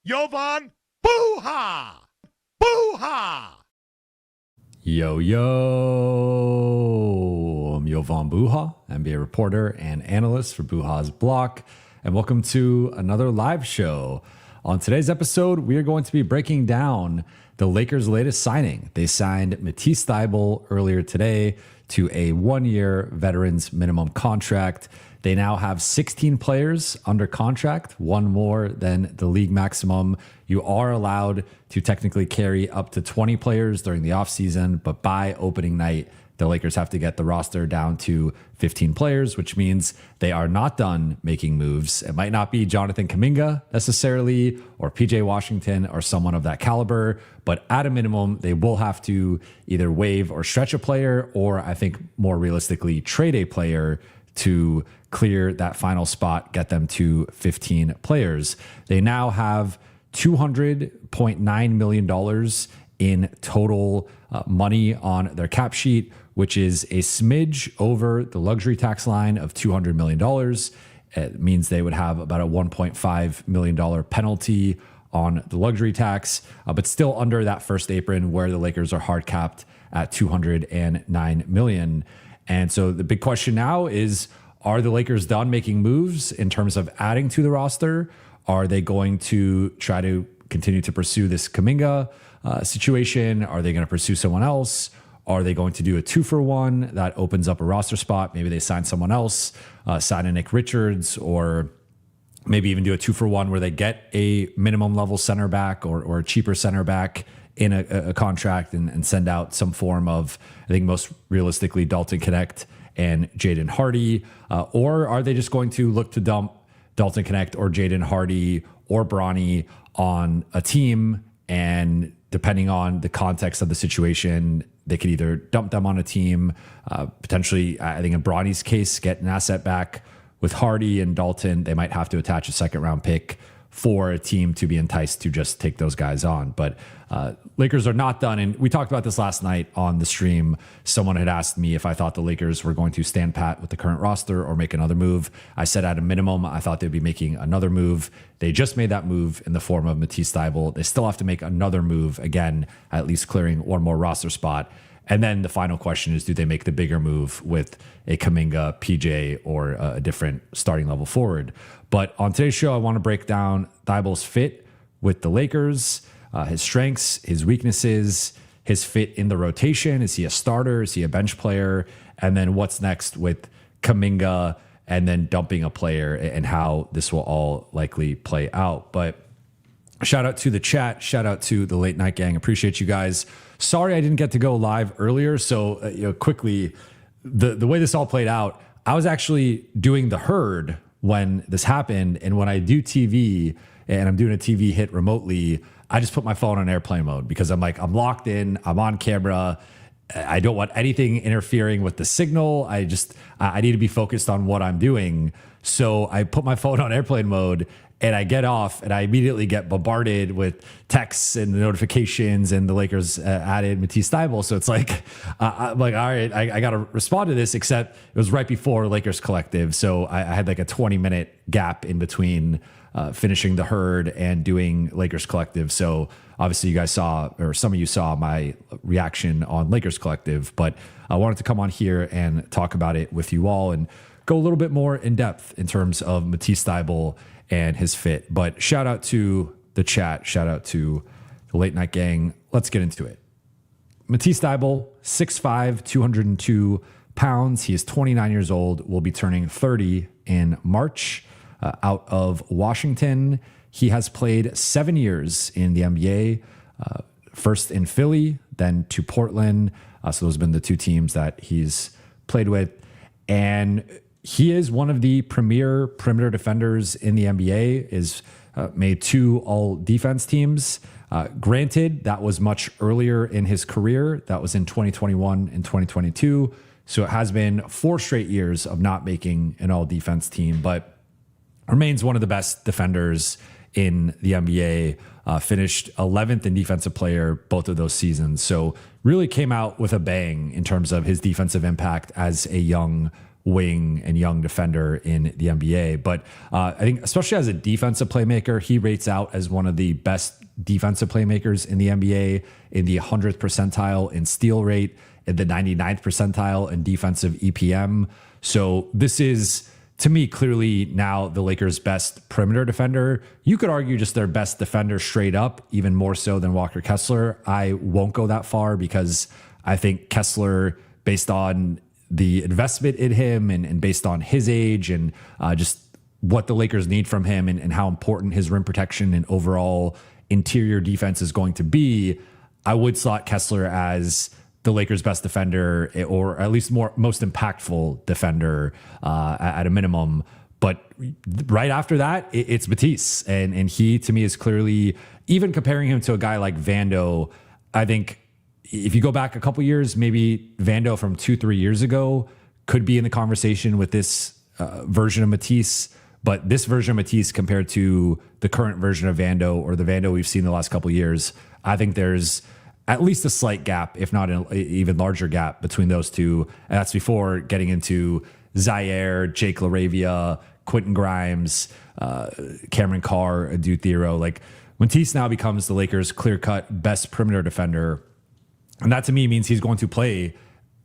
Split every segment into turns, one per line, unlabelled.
Jovan Buha! Buha!
Yo, I'm Jovan Buha, NBA reporter and analyst for Buha's Block, and welcome to another live show. On today's episode, we are going to be breaking down the Lakers' latest signing. They signed Matisse Thybulle earlier today to a one-year veterans minimum contract. They now have 16 players under contract, one more than the league maximum. You are allowed to technically carry up to 20 players during the offseason, but by opening night, the Lakers have to get the roster down to 15 players, which means they are not done making moves. It might not be Jonathan Kuminga necessarily, or PJ Washington, or someone of that caliber, but at a minimum, they will have to either waive or stretch a player, or I think more realistically, trade a player to clear that final spot, get them to 15 players. They now have $200.9 million in total money on their cap sheet, which is a smidge over the luxury tax line of $200 million. It means they would have about a $1.5 million penalty on the luxury tax, but still under that first apron where the Lakers are hard capped at $209 million. And so the big question now is, are the Lakers done making moves in terms of adding to the roster? Are they going to try to continue to pursue this Kuminga situation? Are they going to pursue someone else? Are they going to do a 2-for-1 that opens up a roster spot? Maybe they sign someone else, sign a Nick Richards, or maybe even do a 2-for-1 where they get a minimum level center back or a cheaper center back in a contract and send out some form of, I think most realistically, Dalton Connect and Jaden Hardy. Or are they just going to look to dump Dalton Connect or Jaden Hardy or Bronny on a team, and depending on the context of the situation, they could either dump them on a team, potentially, I think in Bronny's case, get an asset back. With Hardy and Dalton, they might have to attach a second-round pick for a team to be enticed to just take those guys on. But Lakers are not done. And we talked about this last night on the stream. Someone had asked me if I thought the Lakers were going to stand pat with the current roster or make another move. I said at a minimum, I thought they'd be making another move. They just made that move in the form of Matisse Thybulle. They still have to make another move, again, at least clearing one more roster spot. And then the final question is, do they make the bigger move with a Kuminga, PJ, or a different starting level forward? But on today's show, I want to break down Thybulle's fit with the Lakers, his strengths, his weaknesses, his fit in the rotation. Is he a starter? Is he a bench player? And then what's next with Kuminga and then dumping a player, and how this will all likely play out. But shout out to the chat. Shout out to the late night gang. Appreciate you guys. Sorry I didn't get to go live earlier. So quickly, the way this all played out, I was actually doing the herd when this happened. And when I do TV and I'm doing a TV hit remotely, I just put my phone on airplane mode because I'm like, I'm locked in, I'm on camera. I don't want anything interfering with the signal. I need to be focused on what I'm doing. So I put my phone on airplane mode and I get off and I immediately get bombarded with texts and notifications, and the Lakers added Matisse Thybulle. So it's like, I'm like, all right, I got to respond to this, except it was right before Lakers Collective. So I had like a 20-minute gap in between finishing the herd and doing Lakers Collective. So obviously you guys saw, or some of you saw, my reaction on Lakers Collective, but I wanted to come on here and talk about it with you all and go a little bit more in depth in terms of Matisse Thybulle and his fit. But shout out to the chat. Shout out to the late night gang. Let's get into it. Matisse Thybulle, 6'5", 202 pounds. He is 29 years old, will be turning 30 in March, out of Washington. He has played 7 years in the NBA, first in Philly, then to Portland. So those have been the two teams that he's played with. And he is one of the premier perimeter defenders in the NBA, is made 2 all-defense teams. Granted, that was much earlier in his career. That was in 2021 and 2022. So it has been 4 straight years of not making an all-defense team, but remains one of the best defenders in the NBA. Finished 11th in defensive player both of those seasons. So really came out with a bang in terms of his defensive impact as a young wing and young defender in the NBA. But I think especially as a defensive playmaker, he rates out as one of the best defensive playmakers in the NBA, in the 100th percentile in steal rate, in the 99th percentile in defensive EPM. So this is, to me, clearly now the Lakers' best perimeter defender. You could argue just their best defender straight up, even more so than Walker Kessler. I won't go that far because I think Kessler, based on the investment in him and based on his age and just what the Lakers need from him and how important his rim protection and overall interior defense is going to be, I would slot Kessler as the Lakers' best defender, or at least most impactful defender at a minimum. But right after that, it's Matisse. And he, to me, is clearly, even comparing him to a guy like Vando, I think if you go back a couple years, maybe Vando from 2-3 years ago could be in the conversation with this version of Matisse. But this version of Matisse compared to the current version of Vando, or the Vando we've seen the last couple years, I think there's at least a slight gap, if not an even larger gap between those two. And that's before getting into Zaire, Jake LaRavia, Quentin Grimes, Cameron Carr, Adu Thero. Like, Matisse now becomes the Lakers' clear-cut best perimeter defender. And that to me means he's going to play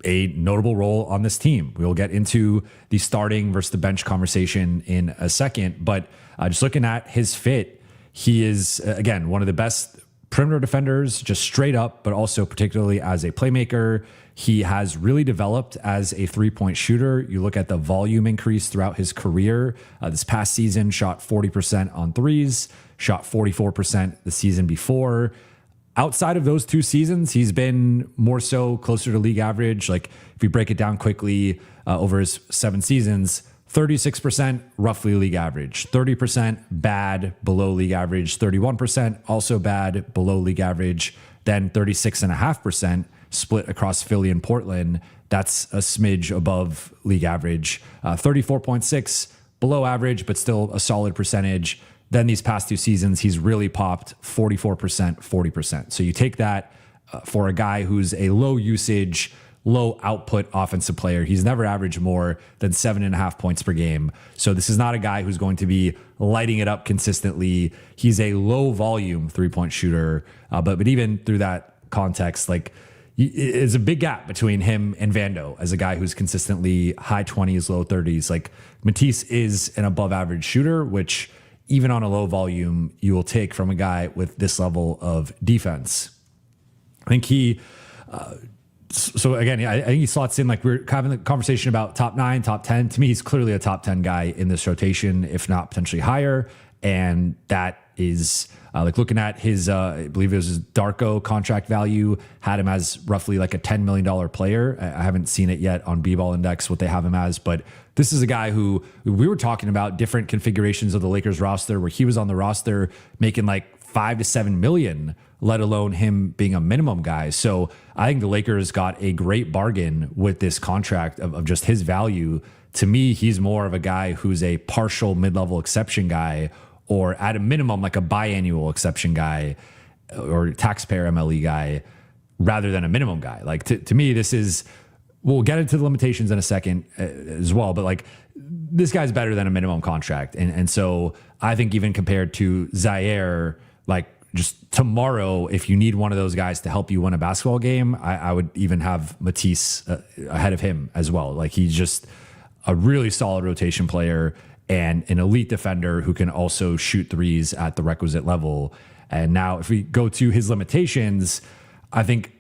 a notable role on this team. We'll get into the starting versus the bench conversation in a second, but just looking at his fit, he is, again, one of the best perimeter defenders, just straight up, but also particularly as a playmaker. He has really developed as a three-point shooter. You look at the volume increase throughout his career. This past season, shot 40% on threes, shot 44% the season before. Outside of those 2 seasons, he's been more so closer to league average. Like, if you break it down quickly over his 7 seasons, 36% roughly league average, 30% bad, below league average, 31% also bad, below league average, then 36.5% split across Philly and Portland. That's a smidge above league average, 34.6 below average, but still a solid percentage. Then these past 2 seasons, he's really popped 44%, 40%. So you take that for a guy who's a low usage, low output offensive player. He's never averaged more than 7.5 points per game. So this is not a guy who's going to be lighting it up consistently. He's a low volume 3-point shooter. But even through that context, like, it's a big gap between him and Vando as a guy who's consistently high 20s, low 30s. Like, Matisse is an above average shooter, which even on a low volume, you will take from a guy with this level of defense. I think he, so again, I think he slots in, like, we're having a conversation about top 9, top 10. To me, he's clearly a top 10 guy in this rotation, if not potentially higher. And that is like looking at his, I believe it was his Darko contract value, had him as roughly like a $10 million player. I haven't seen it yet on B-Ball Index, what they have him as, but this is a guy who we were talking about different configurations of the Lakers roster where he was on the roster making like 5 to 7 million, let alone him being a minimum guy. So I think the Lakers got a great bargain with this contract of just his value. To me, he's more of a guy who's a partial mid-level exception guy, or at a minimum, like a biannual exception guy or taxpayer MLE guy, rather than a minimum guy. Like, to me, this is, we'll get into the limitations in a second as well, but like, this guy's better than a minimum contract. And so I think even compared to Zaire, like, just tomorrow, if you need one of those guys to help you win a basketball game, I would even have Matisse ahead of him as well. Like, he's just a really solid rotation player and an elite defender who can also shoot threes at the requisite level. And now if we go to his limitations, I think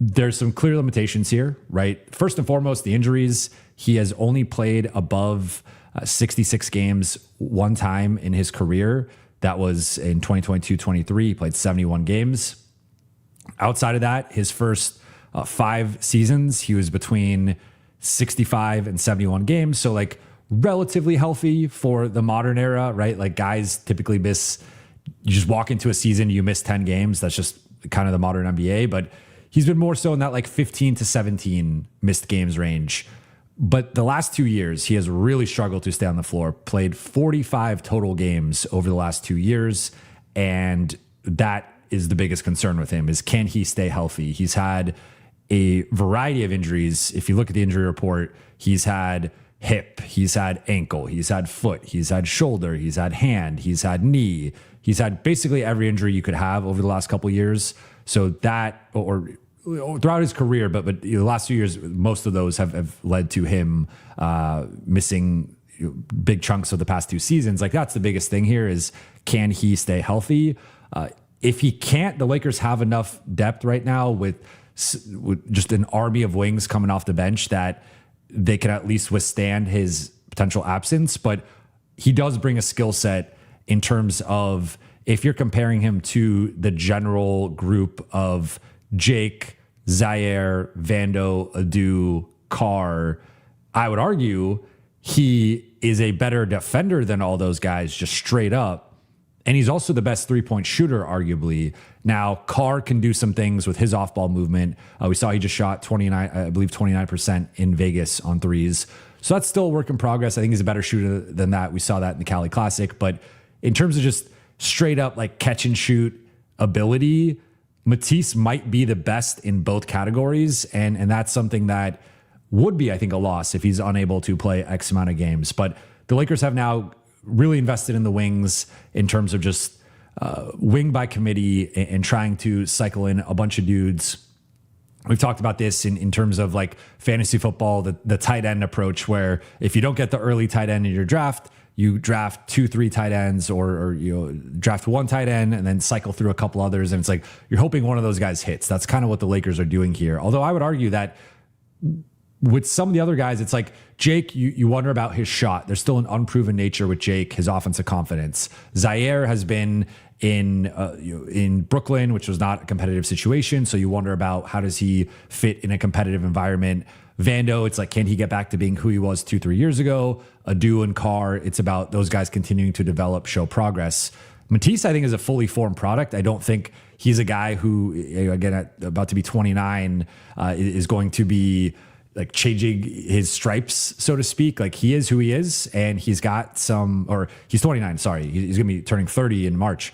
there's some clear limitations here, right? First and foremost, the injuries. He has only played above 66 games one time in his career. That was in 2022-23. He played 71 games. Outside of that, his first 5 seasons, he was between 65 and 71 games. So like relatively healthy for the modern era, right? Like, guys typically miss, you just walk into a season, you miss 10 games. That's just kind of the modern NBA, but he's been more so in that like 15 to 17 missed games range. But the last 2 years, he has really struggled to stay on the floor, played 45 total games over the last 2 years. And that is the biggest concern with him, is can he stay healthy? He's had a variety of injuries. If you look at the injury report, he's had hip, he's had ankle, he's had foot, he's had shoulder, he's had hand, he's had knee. He's had basically every injury you could have over the last couple of years. So that, or throughout his career, but the last few years, most of those have led to him missing big chunks of the past 2 seasons. Like, that's the biggest thing here is, can he stay healthy? If he can't, the Lakers have enough depth right now with just an army of wings coming off the bench that they can at least withstand his potential absence. But he does bring a skill set in terms of, if you're comparing him to the general group of Jake, Zaire, Vando, Adu, Carr, I would argue he is a better defender than all those guys, just straight up. And he's also the best 3-point shooter, arguably. Now, Carr can do some things with his off-ball movement. We saw he just shot 29% in Vegas on threes. So that's still a work in progress. I think he's a better shooter than that. We saw that in the Cali Classic. But in terms of just straight up like catch and shoot ability, Matisse might be the best in both categories. And that's something that would be, I think, a loss if he's unable to play X amount of games. But the Lakers have now really invested in the wings in terms of just wing by committee and trying to cycle in a bunch of dudes. We've talked about this in terms of like fantasy football, the tight end approach, where if you don't get the early tight end in your draft, you draft 2-3 tight ends, or draft 1 tight end and then cycle through a couple others. And it's like, you're hoping one of those guys hits. That's kind of what the Lakers are doing here. Although I would argue that with some of the other guys, it's like Jake, you wonder about his shot. There's still an unproven nature with Jake, his offensive confidence. Zaire has been in Brooklyn, which was not a competitive situation. So you wonder about, how does he fit in a competitive environment? Vando, it's like, can he get back to being who he was 2-3 years ago? Adu and Carr, it's about those guys continuing to develop, show progress. Matisse, I think, is a fully formed product. I don't think he's a guy who, again, about to be 29, is going to be like changing his stripes, so to speak. Like, he is who he is, and he's got some, or he's 29, sorry. He's going to be turning 30 in March.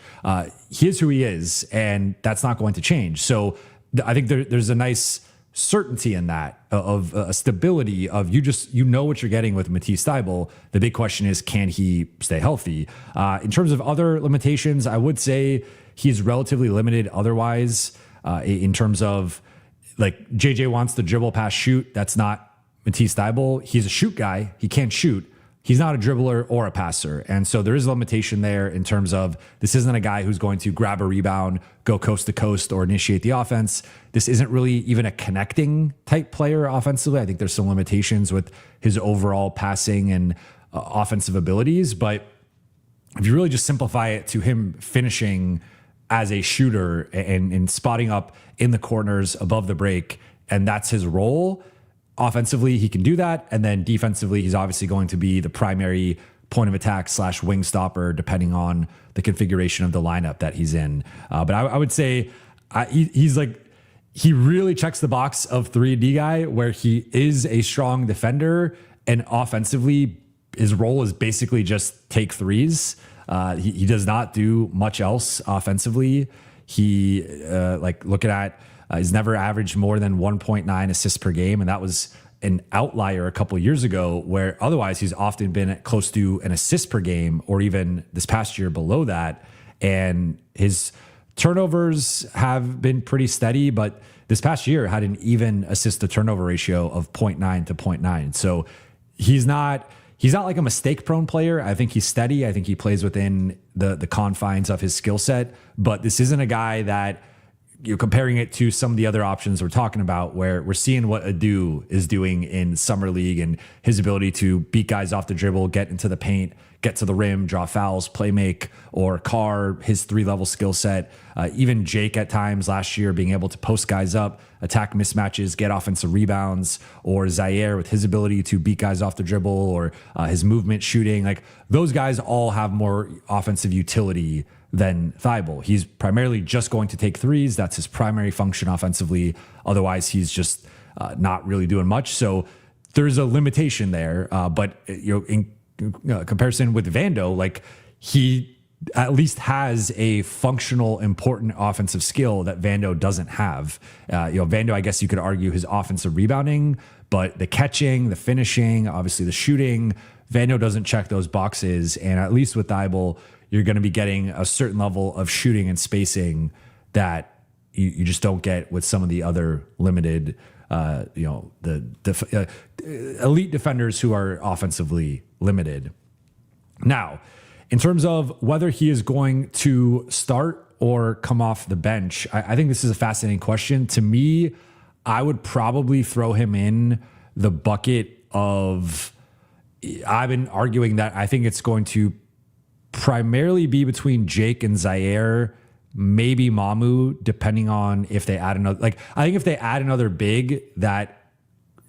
He is who he is, and that's not going to change. So I think there's a nice certainty in that, of a stability of, you know what you're getting with Matisse Thybulle. The big question is, can he stay healthy? In terms of other limitations, I would say he's relatively limited otherwise, in terms of, like, JJ wants to dribble, pass, shoot. That's not Matisse Thybulle. He's a shoot guy. He can't shoot. He's not a dribbler or a passer. And so there is a limitation there in terms of, this isn't a guy who's going to grab a rebound, go coast to coast, or initiate the offense. This isn't really even a connecting type player offensively. I think there's some limitations with his overall passing and offensive abilities. But if you really just simplify it to him finishing as a shooter and spotting up in the corners above the break, and that's his role. Offensively, he can do that. And then defensively, he's obviously going to be the primary point of attack / wing stopper, depending on the configuration of the lineup that he's in. But I would say he's like, he really checks the box of 3D guy, where he is a strong defender, and offensively, his role is basically just take threes. He does not do much else offensively. He, looking at, he's never averaged more than 1.9 assists per game. And that was an outlier a couple of years ago, where otherwise he's often been at close to an assist per game, or even this past year below that. And his turnovers have been pretty steady, but this past year had an even assist to turnover ratio of 0.9 to 0.9. So he's not like a mistake prone player. I think he's steady. I think he plays within the confines of his skill set, but this isn't a guy that, you're comparing it to some of the other options we're talking about, where we're seeing what Adu is doing in summer league, and his ability to beat guys off the dribble, get into the paint, get to the rim, draw fouls, play make, or Carr, his 3-level skill set. Even Jake at times last year being able to post guys up, attack mismatches, get offensive rebounds, or Zaire with his ability to beat guys off the dribble, or his movement shooting. Like, those guys all have more offensive utility than Thybulle. He's primarily just going to take threes. That's his primary function offensively. Otherwise, he's just not really doing much. So there's a limitation there. But in comparison with Vando, like, he at least has a functional, important offensive skill that Vando doesn't have. Vando, I guess you could argue his offensive rebounding, but the catching, the finishing, obviously the shooting, Vando doesn't check those boxes. And at least with Thybulle, you're going to be getting a certain level of shooting and spacing that you just don't get with some of the other limited, elite defenders who are offensively limited. Now, in terms of whether he is going to start or come off the bench, I think this is a fascinating question. To me, I would probably throw him in the bucket of, I've been arguing that I think it's going to primarily be between Jake and Zaire, maybe Mamu, depending on if they add another. Like, I think if they add another big, that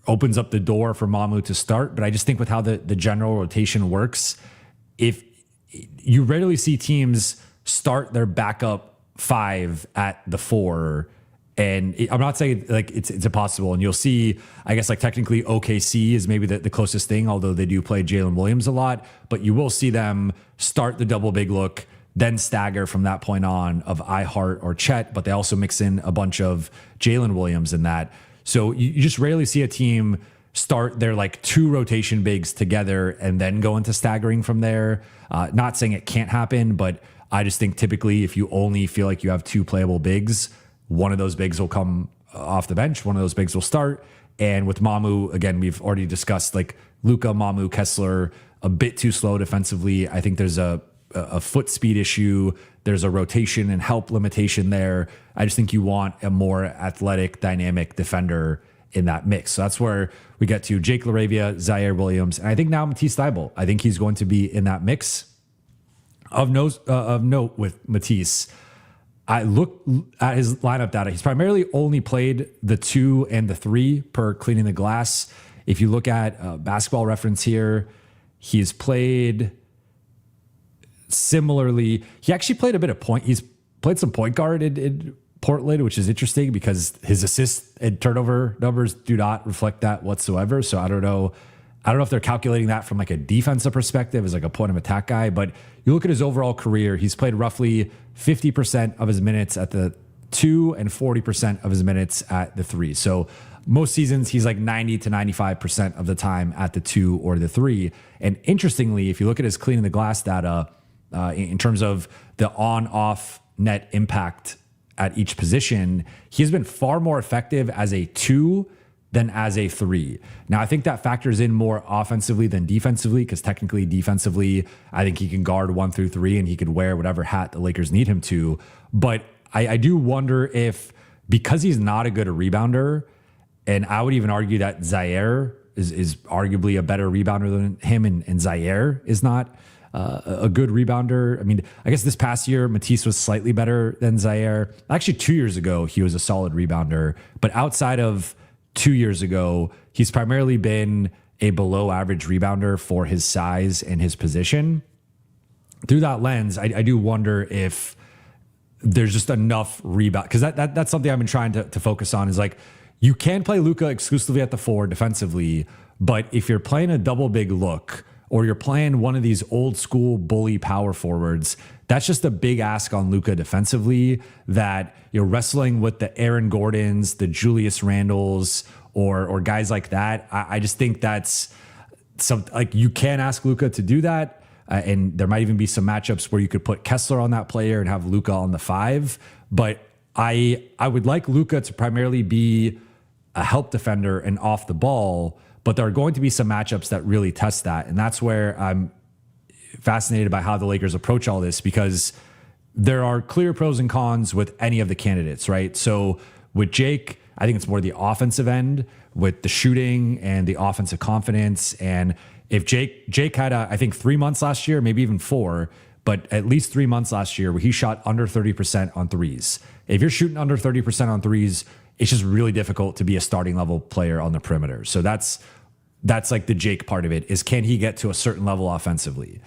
opens up the door for Mamu to start. But I just think with how the general rotation works, if you rarely see teams start their backup 5 at the 4. And I'm not saying like it's impossible. And you'll see, I guess, like technically OKC is maybe the closest thing, although they do play Jalen Williams a lot. But you will see them start the double big look, then stagger from that point on of iHeart or Chet. But they also mix in a bunch of Jalen Williams in that. So you just rarely see a team start their like 2 rotation bigs together and then go into staggering from there. Not saying it can't happen, but I just think typically if you only feel like you have 2 playable bigs, one of those bigs will come off the bench, one of those bigs will start. And with Mamu, again, we've already discussed like Luka, Mamu, Kessler, a bit too slow defensively. I think there's a foot speed issue. There's a rotation and help limitation there. I just think you want a more athletic, dynamic defender in that mix. So that's where we get to Jake LaRavia, Zaire Williams, and I think now Matisse Thybulle. I think he's going to be in that mix. Of note with Matisse, I look at his lineup data. He's primarily only played the 2 and the 3 per cleaning the glass. If you look at Basketball Reference here, he's played similarly. He actually played a bit of point. He's played some point guard in Portland, which is interesting because his assist and turnover numbers do not reflect that whatsoever. So I don't know if they're calculating that from like a defensive perspective as like a point of attack guy, but you look at his overall career, he's played roughly 50% of his minutes at the 2 and 40% of his minutes at the 3. So most seasons he's like 90 to 95% of the time at the 2 or the 3. And interestingly, if you look at his cleaning the glass data, in terms of the on-off net impact at each position, he has been far more effective as a 2 than as a 3. Now, I think that factors in more offensively than defensively, because technically defensively, I think he can guard 1 through 3 and he could wear whatever hat the Lakers need him to. But I do wonder if, because he's not a good rebounder, and I would even argue that Zaire is arguably a better rebounder than him, and Zaire is not a good rebounder. I mean, I guess this past year, Matisse was slightly better than Zaire. Actually, 2 years ago, he was a solid rebounder. But outside of 2 years ago, he's primarily been a below average rebounder for his size and his position. Through that lens, I do wonder if there's just enough rebound, because that's something I've been trying to focus on, is like, you can play Luka exclusively at the 4 defensively, but if you're playing a double big look, or you're playing one of these old school bully power forwards, that's just a big ask on Luka defensively, that you're wrestling with the Aaron Gordons, the Julius Randles, or guys like that. I just think that's something like you can ask Luka to do that. And there might even be some matchups where you could put Kessler on that player and have Luka on the 5. But I would like Luka to primarily be a help defender and off the ball, but there are going to be some matchups that really test that. And that's where I'm fascinated by how the Lakers approach all this, because there are clear pros and cons with any of the candidates, right? So with Jake, I think it's more the offensive end with the shooting and the offensive confidence. And if Jake had, I think 3 months last year, maybe even 4, but at least 3 months last year where he shot under 30% on threes. If you're shooting under 30% on threes, it's just really difficult to be a starting level player on the perimeter. So that's like the Jake part of it, is can he get to a certain level offensively?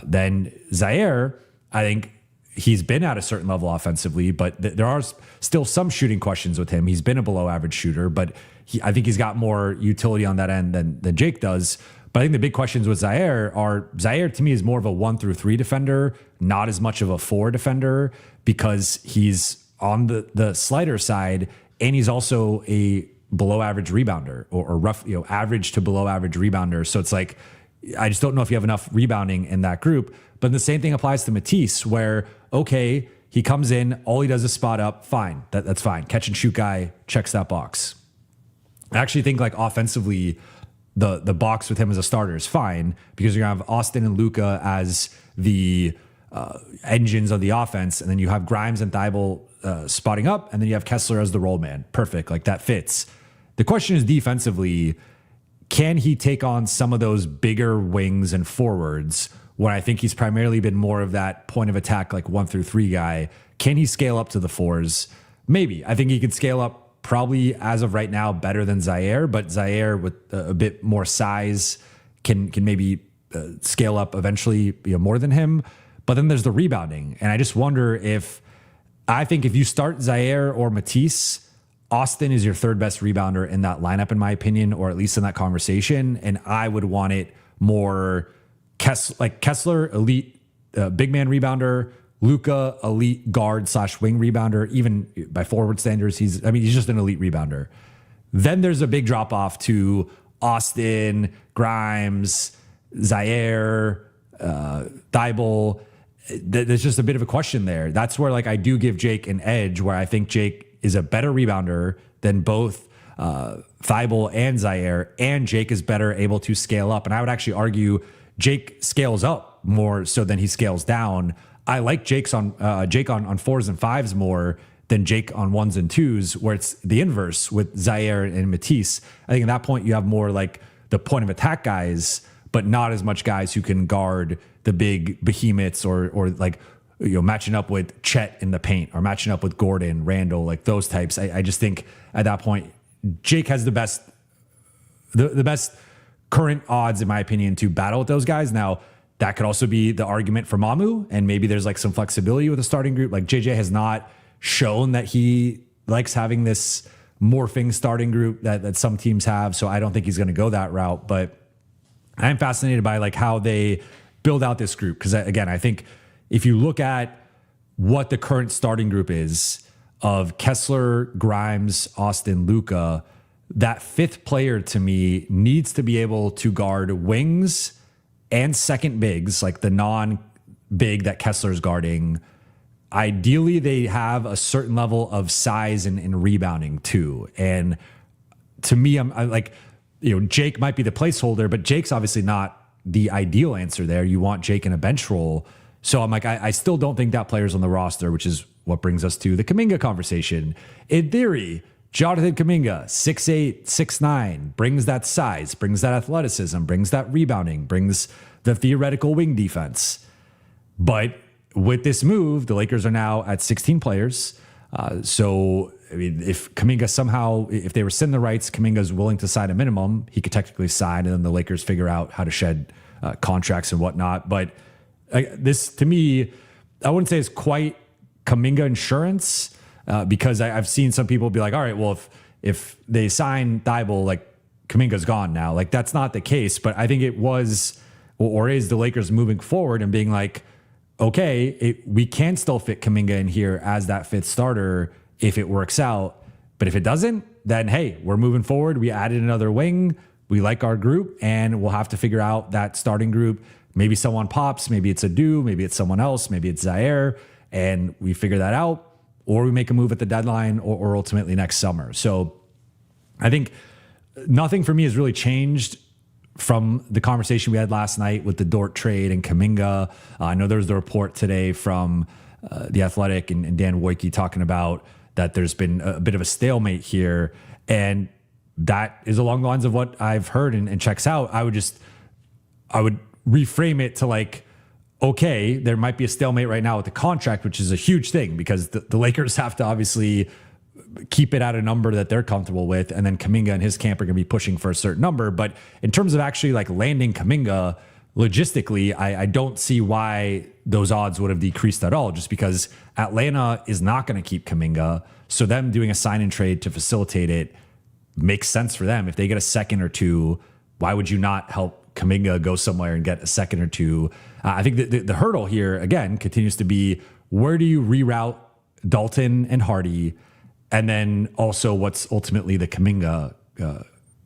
Then Zaire, I think he's been at a certain level offensively, but there are still some shooting questions with him. He's been a below average shooter, but I think he's got more utility on that end than Jake does. But I think the big questions with Zaire to me is more of a 1 through 3 defender, not as much of a 4 defender, because he's on the slider side and he's also a below average rebounder or rough, average to below average rebounder. So it's like, I just don't know if you have enough rebounding in that group. But the same thing applies to Matisse, where, okay, he comes in, all he does is spot up. Fine. That's fine. Catch and shoot guy, checks that box. I actually think like offensively, the box with him as a starter is fine, because you're going to have Austin and Luka as the engines of the offense. And then you have Grimes and Thybulle spotting up. And then you have Kessler as the roll man. Perfect. Like that fits. The question is defensively, can he take on some of those bigger wings and forwards when I think he's primarily been more of that point of attack, like 1 through 3 guy? Can he scale up to the 4s? Maybe. I think he could scale up probably as of right now better than Zaire, but Zaire with a bit more size can maybe scale up eventually more than him. But then there's the rebounding. And I just wonder if you start Zaire or Matisse, Austin is your 3rd best rebounder in that lineup, in my opinion, or at least in that conversation. And I would want it more Kessler, elite big man rebounder, Luka, elite guard / wing rebounder. Even by forward standards, he's just an elite rebounder. Then there's a big drop off to Austin, Grimes, Zaire, Thybulle. There's just a bit of a question there. That's where like I do give Jake an edge, where I think Jake is a better rebounder than both Thybulle and Zaire, and Jake is better able to scale up. And I would actually argue Jake scales up more so than he scales down. I like Jake on 4s and 5s more than Jake on 1s and 2s, where it's the inverse with Zaire and Matisse. I think at that point you have more like the point of attack guys, but not as much guys who can guard the big behemoths or like, matching up with Chet in the paint or matching up with Gordon, Randall, like those types. I just think at that point, Jake has the best current odds, in my opinion, to battle with those guys. Now, that could also be the argument for Mamu, and maybe there's like some flexibility with a starting group. Like JJ has not shown that he likes having this morphing starting group that some teams have. So I don't think he's going to go that route, but I'm fascinated by like how they build out this group. Cause again, I think if you look at what the current starting group is of Kessler, Grimes, Austin, Luka, that 5th player to me needs to be able to guard wings and second bigs, like the non-big that Kessler's guarding. Ideally, they have a certain level of size and rebounding too. And to me, I'm like, Jake might be the placeholder, but Jake's obviously not the ideal answer there. You want Jake in a bench role. So I'm like, I still don't think that player's on the roster, which is what brings us to the Kuminga conversation. In theory, Jonathan Kuminga, 6'8", 6'9", brings that size, brings that athleticism, brings that rebounding, brings the theoretical wing defense. But with this move, the Lakers are now at 16 players. So, I mean, if Kuminga somehow, if they rescind the rights, Kuminga's willing to sign a minimum, he could technically sign, and then the Lakers figure out how to shed contracts and whatnot. But this, to me, I wouldn't say it's quite Kuminga insurance, because I've seen some people be like, all right, well, if they sign Thybulle, like Kuminga's gone now. Like that's not the case, but I think it was or is the Lakers moving forward and being like, okay, we can still fit Kuminga in here as that 5th starter if it works out. But if it doesn't, then hey, we're moving forward. We added another wing. We like our group, and we'll have to figure out that starting group. Maybe someone pops, maybe it's Adu, maybe it's someone else, maybe it's Zaire, and we figure that out, or we make a move at the deadline or ultimately next summer. So I think nothing for me has really changed from the conversation we had last night with the Dort trade and Kuminga. I know there's the report today from The Athletic and Dan Wojcicki talking about that there's been a bit of a stalemate here, and that is along the lines of what I've heard and checks out. I would reframe it to like, okay, there might be a stalemate right now with the contract, which is a huge thing because the Lakers have to obviously keep it at a number that they're comfortable with. And then Kuminga and his camp are going to be pushing for a certain number. But in terms of actually like landing Kuminga logistically, I don't see why those odds would have decreased at all, just because Atlanta is not going to keep Kuminga. So them doing a sign and trade to facilitate it makes sense for them. If they get a second or two, why would you not help Kuminga go somewhere and get a second or two. I think the hurdle here, again, continues to be where do you reroute Dalton and Hardy, and then also what's ultimately the Kuminga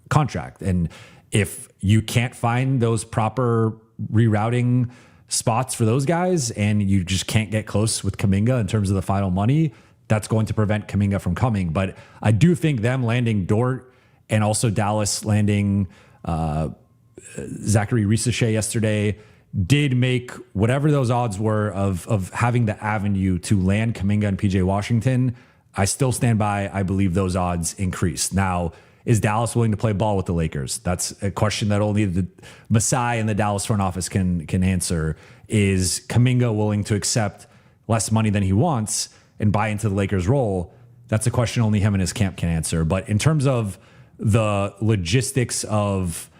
contract. And if you can't find those proper rerouting spots for those guys and you just can't get close with Kuminga in terms of the final money, that's going to prevent Kuminga from coming. But I do think them landing Dort and also Dallas landing Zachary Risache yesterday did make whatever those odds were of having the avenue to land Kuminga and PJ Washington. I still stand by, I believe those odds increased. Now, is Dallas willing to play ball with the Lakers? That's a question that only the Masai and the Dallas front office can answer. Is Kuminga willing to accept less money than he wants and buy into the Lakers' role? That's a question only him and his camp can answer. But in terms of the logistics of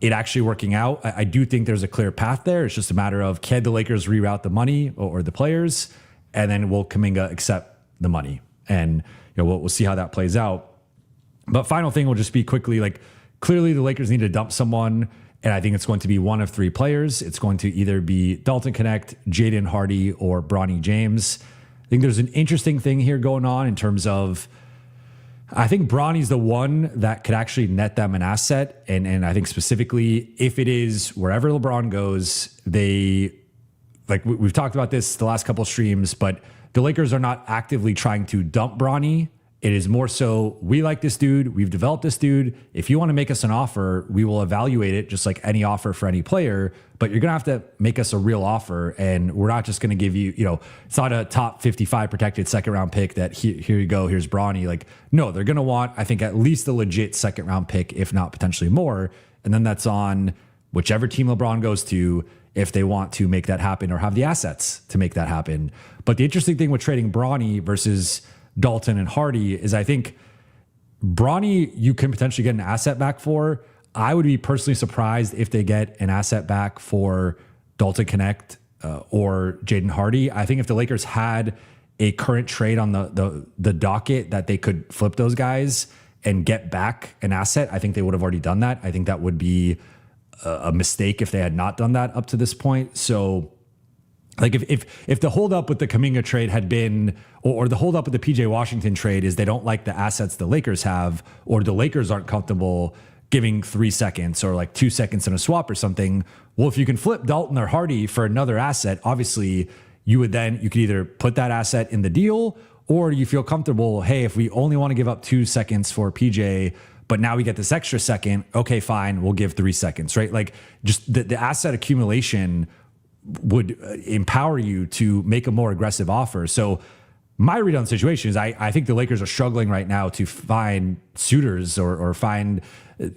it actually working out, I do think there's a clear path there. It's just a matter of, can the Lakers reroute the money or the players? And then will Kuminga accept the money? And we'll see how that plays out. But final thing will just be quickly, like, clearly the Lakers need to dump someone, and I think it's going to be one of three players. It's going to either be Dalton Connect, Jaden Hardy, or Bronny James. I think there's an interesting thing here going on in terms of, I think Bronny's the one that could actually net them an asset. And I think specifically, if it is wherever LeBron goes, we've talked about this the last couple of streams, but the Lakers are not actively trying to dump Bronny. It is more so, we like this dude. We've developed this dude. If you want to make us an offer, we will evaluate it just like any offer for any player, but you're going to have to make us a real offer. And we're not just going to give you, it's not a top 55 protected second round pick that here you go, here's Bronny. Like, no, they're going to want, I think, at least a legit second round pick, if not potentially more. And then that's on whichever team LeBron goes to, if they want to make that happen or have the assets to make that happen. But the interesting thing with trading Bronny versus Dalton and Hardy is, I think Bronny, you can potentially get an asset back for. I would be personally surprised if they get an asset back for Dalton Connect or Jaden Hardy. I think if the Lakers had a current trade on the docket that they could flip those guys and get back an asset, I think they would have already done that. I think that would be a mistake if they had not done that up to this point. So, like, if the holdup with the Kuminga trade had been, or the holdup with the PJ Washington trade is they don't like the assets the Lakers have, or the Lakers aren't comfortable giving 3 seconds or like 2 seconds in a swap or something. Well, if you can flip Dalton or Hardy for another asset, obviously you could either put that asset in the deal, or you feel comfortable, hey, if we only want to give up 2 seconds for PJ, but now we get this extra second, okay, fine, we'll give 3 seconds, right? Like, just the asset accumulation would empower you to make a more aggressive offer. So my read on the situation is I think the Lakers are struggling right now to find suitors or find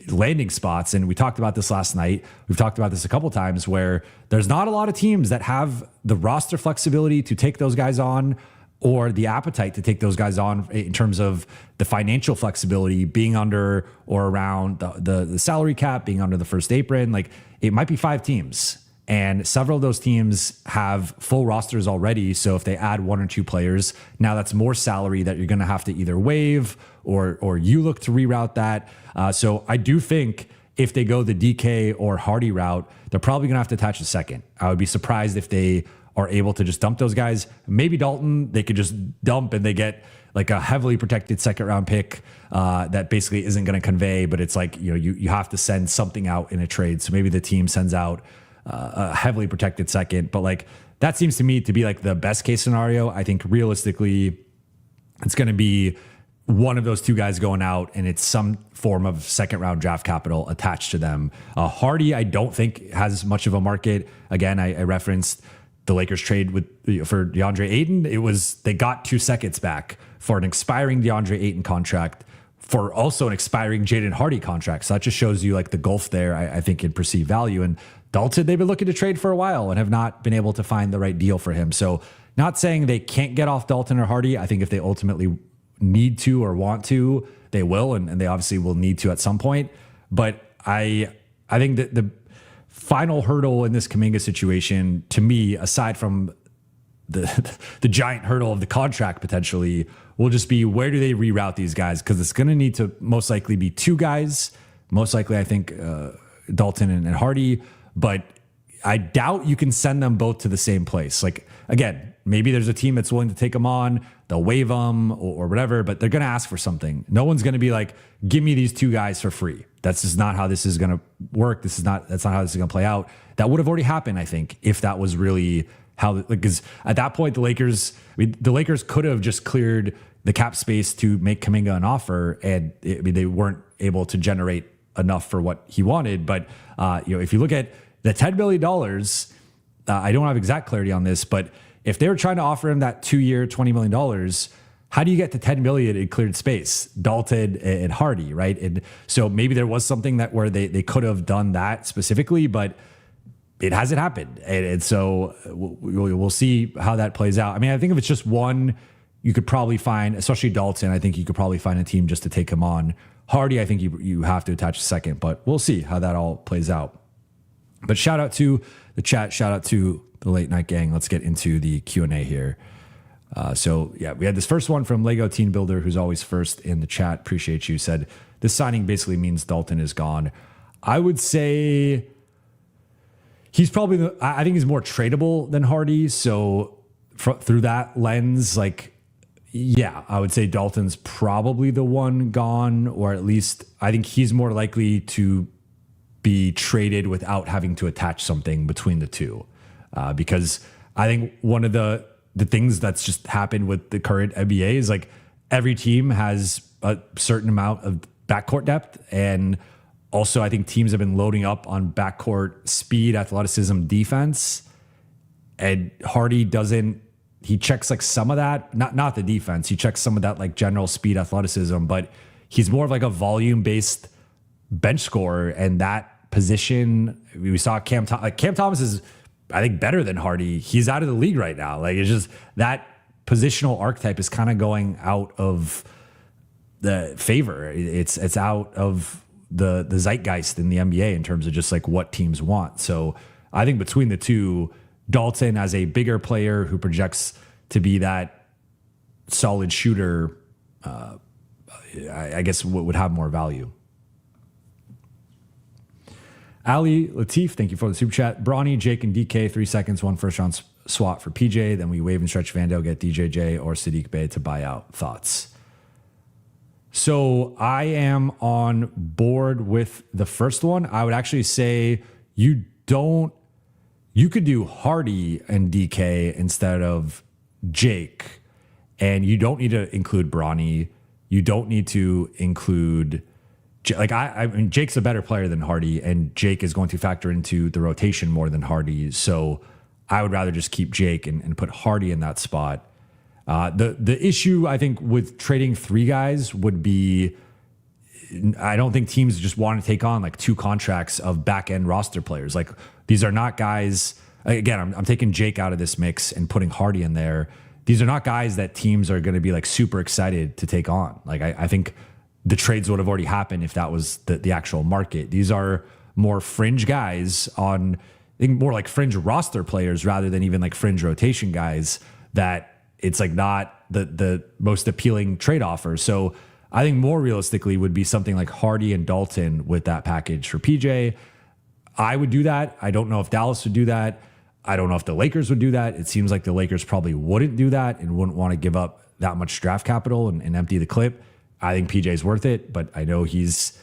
landing spots. And we talked about this last night. We've talked about this a couple times where there's not a lot of teams that have the roster flexibility to take those guys on, or the appetite to take those guys on in terms of the financial flexibility, being under or around the salary cap, being under the first apron. Like, it might be 5 teams. And several of those teams have full rosters already. So if they add 1 or 2 players, now that's more salary that you're going to have to either waive or you look to reroute that. So I do think if they go the DK or Hardy route, they're probably going to have to attach a second. I would be surprised if they are able to just dump those guys. Maybe Dalton, they could just dump and they get like a heavily protected second round pick that basically isn't going to convey, but it's like, you have to send something out in a trade. So maybe the team sends out a heavily protected second, but like, that seems to me to be like the best case scenario. I think realistically, it's going to be one of those 2 guys going out, and it's some form of second round draft capital attached to them. Hardy, I don't think has much of a market. Again, I referenced the Lakers trade for DeAndre Ayton. They got 2 seconds back for an expiring DeAndre Ayton contract, for also an expiring Jaden Hardy contract. So that just shows you like the gulf there, I think, in perceived value. And Dalton, they've been looking to trade for a while and have not been able to find the right deal for him. So not saying they can't get off Dalton or Hardy. I think if they ultimately need to or want to, they will, and they obviously will need to at some point. But I think that the final hurdle in this Kuminga situation, to me, aside from the giant hurdle of the contract potentially, will just be, where do they reroute these guys? Because it's going to need to most likely be 2 guys. Most likely, I think Dalton and Hardy, but I doubt you can send them both to the same place. Like, again, maybe there's a team that's willing to take them on, they'll waive them or whatever, but they're going to ask for something. No one's going to be like, give me these two guys for free. That's just not how this is going to work. That's not how this is going to play out. That would have already happened, I think, if that was really how, because at that point, the Lakers could have just cleared the cap space to make Kuminga an offer, and they weren't able to generate enough for what he wanted. But if you look at the $10 billion, I don't have exact clarity on this, but if they were trying to offer him that 2-year, $20 million, how do you get to $10 million in cleared space? Dalton and Hardy, right? And so maybe there was something that where they could have done that specifically, but it hasn't happened. And so we'll see how that plays out. I mean, I think if it's just one, you could probably find, especially Dalton, I think you could probably find a team just to take him on. Hardy, I think you have to attach a second, but we'll see how that all plays out. But shout out to the chat, shout out to the late night gang. Let's get into the Q&A here. We had this first one from Lego Teen Builder, who's always first in the chat. Appreciate you. Said this signing basically means Dalton is gone. I would say he's probably I think he's more tradable than Hardy. So through that lens, I would say Dalton's probably the one gone, or at least I think he's more likely to be traded without having to attach something between the two. Because I think one of the things that's just happened with the current NBA is every team has a certain amount of backcourt depth. And also I think teams have been loading up on backcourt speed, athleticism, defense. And Hardy he checks some of that, not the defense. He checks some of that general speed, athleticism, but he's more of a volume based bench scorer. And that position, we saw Cam Thomas is, I think, better than Hardy. He's out of the league right now. It's just that positional archetype is kind of going out of the favor. It's out of the zeitgeist in the NBA in terms of just what teams want. So I think between the two, Dalton as a bigger player who projects to be that solid shooter, I guess would have more value. Ali Latif, thank you for the super chat. Bronny, Jake, and DK, 3 seconds, 1 first round swap for PJ. Then we wave and stretch Vando, get DJJ or Sadiq Bey to buy out. Thoughts? So I am on board with the first one. I would actually say you could do Hardy and DK instead of Jake. And you don't need to include Bronny. You don't need to include... I mean, Jake's a better player than Hardy, and Jake is going to factor into the rotation more than Hardy. So I would rather just keep Jake and put Hardy in that spot. The issue, I think, with trading 3 guys would be, I don't think teams just want to take on 2 contracts of back end roster players. These are not guys. Again, I'm taking Jake out of this mix and putting Hardy in there. These are not guys that teams are going to be super excited to take on. I think the trades would have already happened if that was the actual market. These are more fringe guys on, I think, more fringe roster players rather than even fringe rotation guys that it's not the most appealing trade offer. So I think more realistically would be something like Hardy and Dalton with that package for PJ. I would do that. I don't know if Dallas would do that. I don't know if the Lakers would do that. It seems like the Lakers probably wouldn't do that and wouldn't want to give up that much draft capital and empty the clip. I think PJ's worth it, but I know he's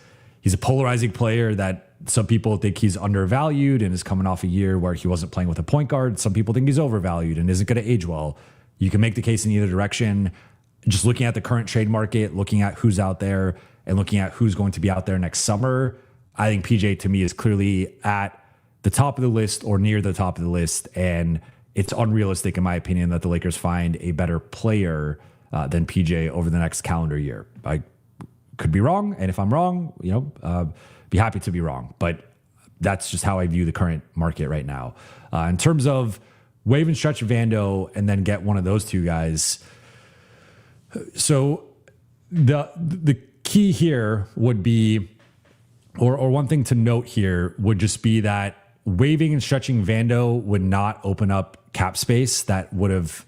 a polarizing player that some people think he's undervalued and is coming off a year where he wasn't playing with a point guard. Some people think he's overvalued and isn't going to age well. You can make the case in either direction. Just looking at the current trade market, looking at who's out there and looking at who's going to be out there next summer, I think PJ to me is clearly at the top of the list or near the top of the list. And it's unrealistic, in my opinion, that the Lakers find a better player than PJ over the next calendar year. I could be wrong. And if I'm wrong, be happy to be wrong. But that's just how I view the current market right now. In terms of wave and stretch Vando and then get one of those 2 guys. So the key here would be, or one thing to note here would just be that waving and stretching Vando would not open up cap space. That would have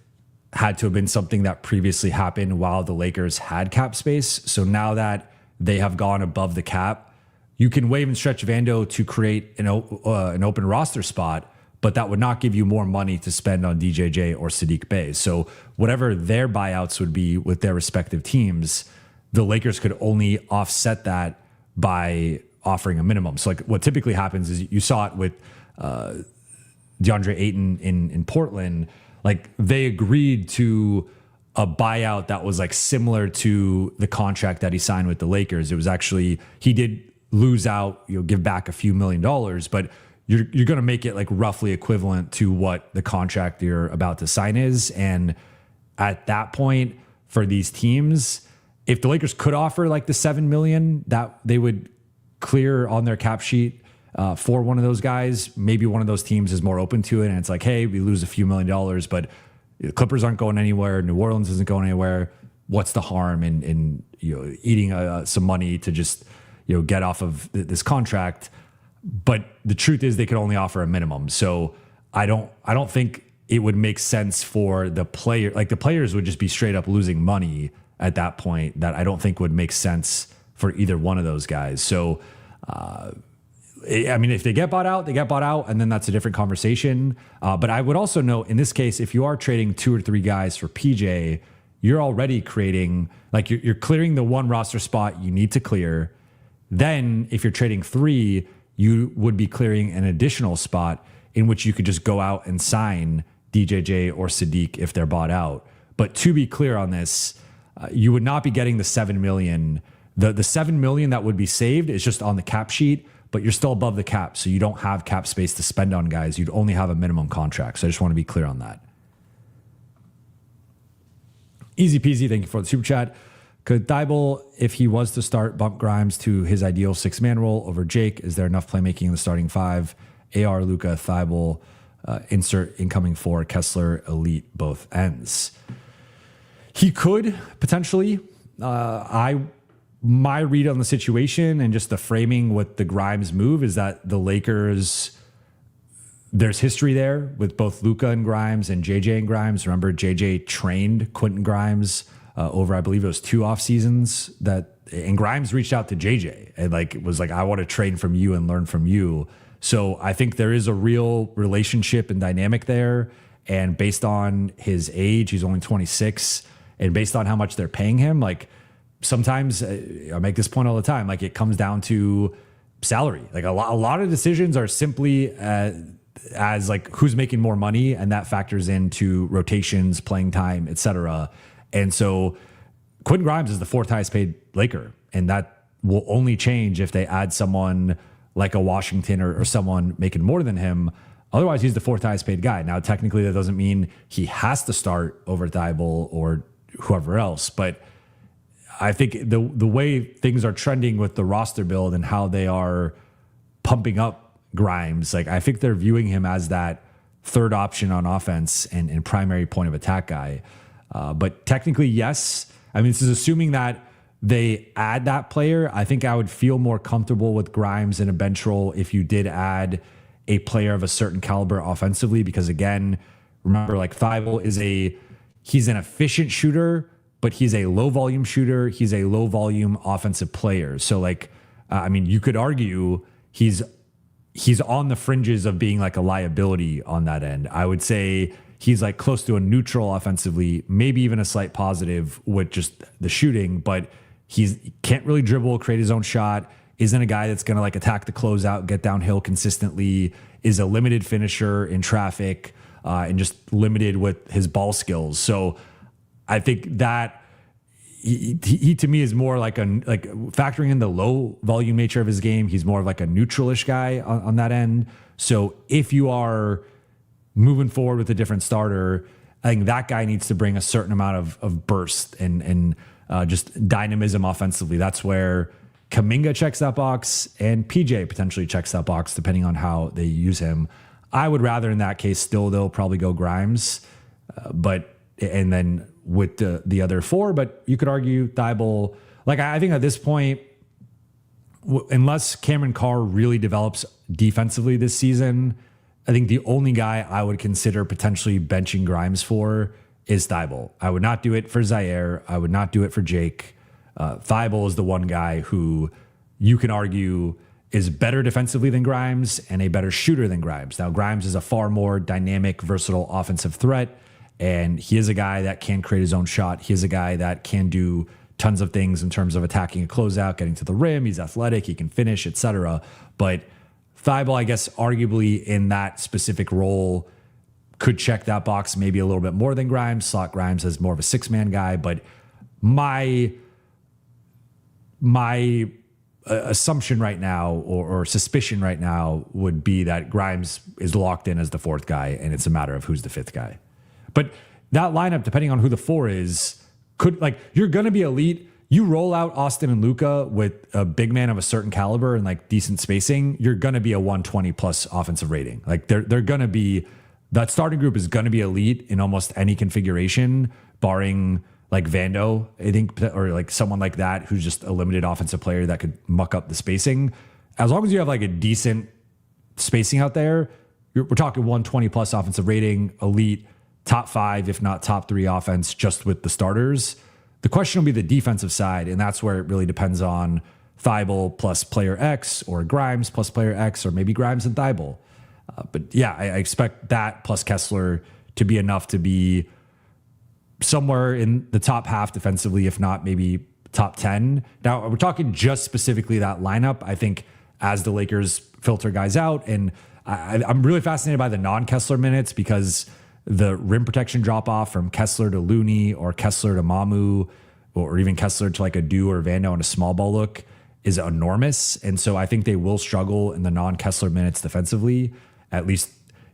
had to have been something that previously happened while the Lakers had cap space. So now that they have gone above the cap, you can waive and stretch Vando to create an open roster spot, but that would not give you more money to spend on DJJ or Sadiq Bey. So whatever their buyouts would be with their respective teams, the Lakers could only offset that by offering a minimum. So like what typically happens is you saw it with DeAndre Ayton in Portland. Like they agreed to a buyout that was like similar to the contract that he signed with the Lakers. It was actually, he did lose out, give back a few $1 million, but you're going to make it like roughly equivalent to what the contract you're about to sign is. And at that point for these teams, if the Lakers could offer like the $7 million that they would clear on their cap sheet for one of those guys, maybe one of those teams is more open to it. And it's like, hey, we lose a few $1 million, but the Clippers aren't going anywhere. New Orleans isn't going anywhere. What's the harm in eating some money to just get off of this contract? But the truth is they could only offer a minimum. So I don't think it would make sense for the player. Like the players would just be straight up losing money at that point. That I don't think would make sense for either one of those guys. So I mean, if they get bought out, they get bought out, and then that's a different conversation. But I would also note in this case, if you are trading 2 or 3 guys for PJ, you're already creating, like you're clearing the one roster spot you need to clear. Then if you're trading 3, you would be clearing an additional spot in which you could just go out and sign DJJ or Sadiq if they're bought out. But to be clear on this, you would not be getting the $7 million. The $7 million that would be saved is just on the cap sheet, but you're still above the cap. So you don't have cap space to spend on guys. You'd only have a minimum contract. So I just want to be clear on that. Easy peasy. Thank you for the super chat. Could Thybulle, if he was to start, bump Grimes to his ideal 6-man role over Jake? Is there enough playmaking in the starting 5? AR, Luka, Thybulle, insert incoming 4, Kessler, elite, both ends. He could potentially. My read on the situation and just the framing with the Grimes move is that the Lakers, there's history there with both Luka and Grimes and JJ and Grimes. Remember, JJ trained Quentin Grimes over, I believe it was 2 off seasons and Grimes reached out to JJ and was like, I want to train from you and learn from you. So I think there is a real relationship and dynamic there. And based on his age, he's only 26, and based on how much they're paying him, like sometimes I make this point all the time, like it comes down to salary. Like a lot of decisions are simply as like who's making more money, and that factors into rotations, playing time, etc. And so Quentin Grimes is the 4th highest paid Laker, and that will only change if they add someone like a Washington or someone making more than him. Otherwise, he's the 4th highest paid guy. Now, technically, that doesn't mean he has to start over Thybulle or whoever else, but I think the way things are trending with the roster build and how they are pumping up Grimes, like I think they're viewing him as that 3rd option on offense and primary point of attack guy. But technically, yes. I mean, this is assuming that they add that player. I think I would feel more comfortable with Grimes in a bench role if you did add a player of a certain caliber offensively, because again, remember, like Thybulle he's an efficient shooter, but he's a low volume shooter. He's a low volume offensive player. So I mean, you could argue he's on the fringes of being like a liability on that end. I would say he's like close to a neutral offensively, maybe even a slight positive with just the shooting, but he can't really dribble, create his own shot, isn't a guy that's going to like attack the closeout, get downhill consistently, is a limited finisher in traffic, and just limited with his ball skills. So I think that he to me is more like factoring in the low volume nature of his game. He's more of like a neutralish guy on that end. So if you are moving forward with a different starter, I think that guy needs to bring a certain amount of burst and just dynamism offensively. That's where Kuminga checks that box and PJ potentially checks that box depending on how they use him. I would rather in that case still though probably go Grimes, and then with the other 4, but you could argue Thybulle. Like I think at this point, unless Cameron Carr really develops defensively this season, I think the only guy I would consider potentially benching Grimes for is Thybulle. I would not do it for Zaire. I would not do it for Jake. Thybulle is the one guy who you can argue is better defensively than Grimes and a better shooter than Grimes. Now, Grimes is a far more dynamic, versatile offensive threat, and he is a guy that can create his own shot. He is a guy that can do tons of things in terms of attacking a closeout, getting to the rim. He's athletic, he can finish, etc. But Thybulle, I guess, arguably in that specific role, could check that box maybe a little bit more than Grimes. Slot Grimes as more of a six-man guy, but my assumption right now or suspicion right now would be that Grimes is locked in as the fourth guy, and it's a matter of who's the fifth guy. But that lineup, depending on who the four is, you're going to be elite. You roll out Austin and Luka with a big man of a certain caliber and like decent spacing, you're going to be a 120 plus offensive rating. Like they're going to be, that starting group is going to be elite in almost any configuration, barring like Vando, I think, or like someone like that who's just a limited offensive player that could muck up the spacing. As long as you have like a decent spacing out there, we're talking 120 plus offensive rating, elite, top 5, if not top 3 offense just with the starters. The question will be the defensive side, and that's where it really depends on Thybulle plus player X or Grimes plus player X or maybe Grimes and Thybulle. But yeah, I expect that plus Kessler to be enough to be somewhere in the top half defensively, if not maybe top 10. Now, we're talking just specifically that lineup. I think as the Lakers filter guys out, and I'm really fascinated by the non-Kessler minutes because the rim protection drop off from Kessler to Looney or Kessler to Mamu or even Kessler to like a Dew or Vando in a small ball look is enormous. And so I think they will struggle in the non-Kessler minutes defensively, at least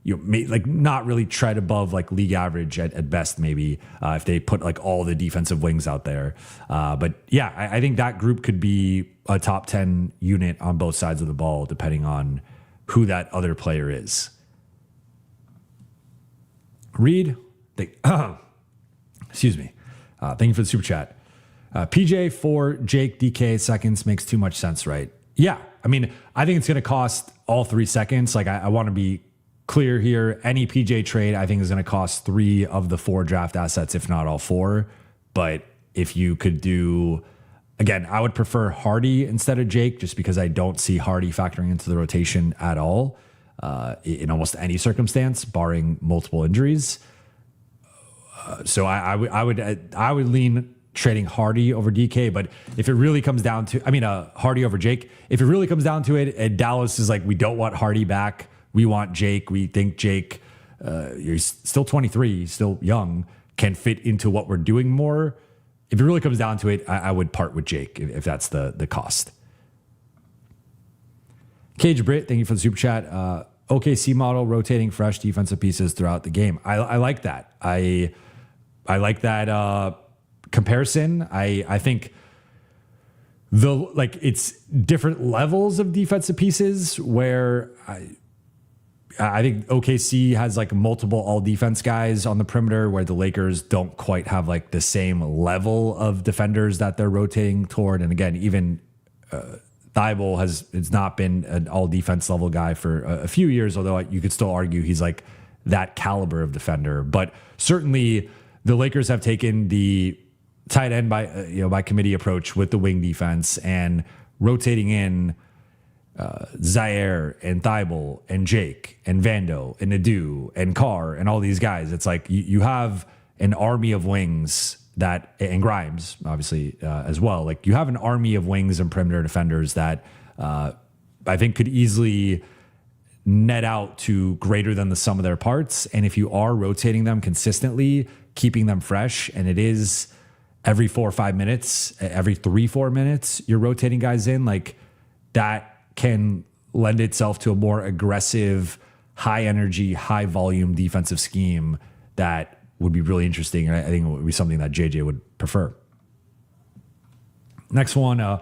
like not really tread above like league average at best, maybe if they put like all the defensive wings out there. But yeah, I think that group could be a top 10 unit on both sides of the ball, depending on who that other player is. Reed, excuse me. Thank you for the super chat. PJ for Jake DK seconds makes too much sense, right? Yeah. I mean, I think it's going to cost all 3 seconds. Like I want to be clear here. Any PJ trade, I think, is going to cost 3 of the 4 draft assets, if not all 4. But if you could do, again, I would prefer Hardy instead of Jake, just because I don't see Hardy factoring into the rotation at all in almost any circumstance, barring multiple injuries. So I would lean trading Hardy over DK. But if it really comes down to, Hardy over Jake, if it really comes down to it, and Dallas is like, we don't want Hardy back. We want Jake. We think Jake, he's still 23, still young, can fit into what we're doing more. If it really comes down to it, I would part with Jake if that's the cost. Cage Britt, thank you for the super chat. OKC model, rotating fresh defensive pieces throughout the game. I like that. I like that comparison. I think it's different levels of defensive pieces where I think OKC has like multiple all defense guys on the perimeter where the Lakers don't quite have like the same level of defenders that they're rotating toward. And again, even Thybulle has not been an all defense level guy for a few years, although you could still argue he's like that caliber of defender. But certainly the Lakers have taken the tight end by committee approach with the wing defense and rotating in Zaire and Thybulle and Jake and Vando and Nadu and Carr and all these guys. It's like you have an army of wings and Grimes, obviously, as well. Like you have an army of wings and perimeter defenders that I think could easily net out to greater than the sum of their parts. And if you are rotating them consistently, keeping them fresh, and it is every 4 or 5 minutes, every 3-4 minutes, you're rotating guys in, like that can lend itself to a more aggressive, high energy, high volume defensive scheme that would be really interesting. And I think it would be something that JJ would prefer. Next one,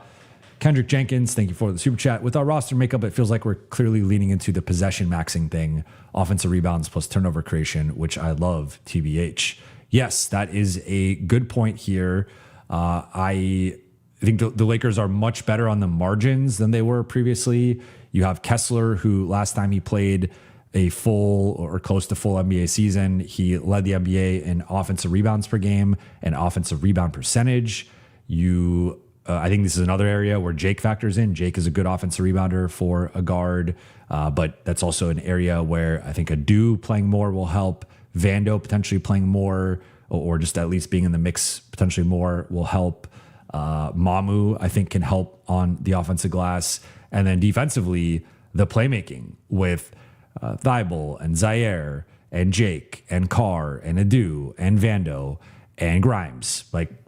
Kendrick Jenkins, thank you for the super chat. With our roster makeup, it feels like we're clearly leaning into the possession maxing thing, offensive rebounds plus turnover creation, which I love, TBH. Yes, that is a good point here. I think the Lakers are much better on the margins than they were previously. You have Kessler, who last time he played a full or close to full NBA season, he led the NBA in offensive rebounds per game and offensive rebound percentage. You I think this is another area where Jake factors in. Jake is a good offensive rebounder for a guard, but that's also an area where I think Adu playing more will help. Vando potentially playing more, or just at least being in the mix potentially more will help. Mamu, I think, can help on the offensive glass. And then defensively, the playmaking with Thybulle and Zaire and Jake and Carr and Adu and Vando and Grimes,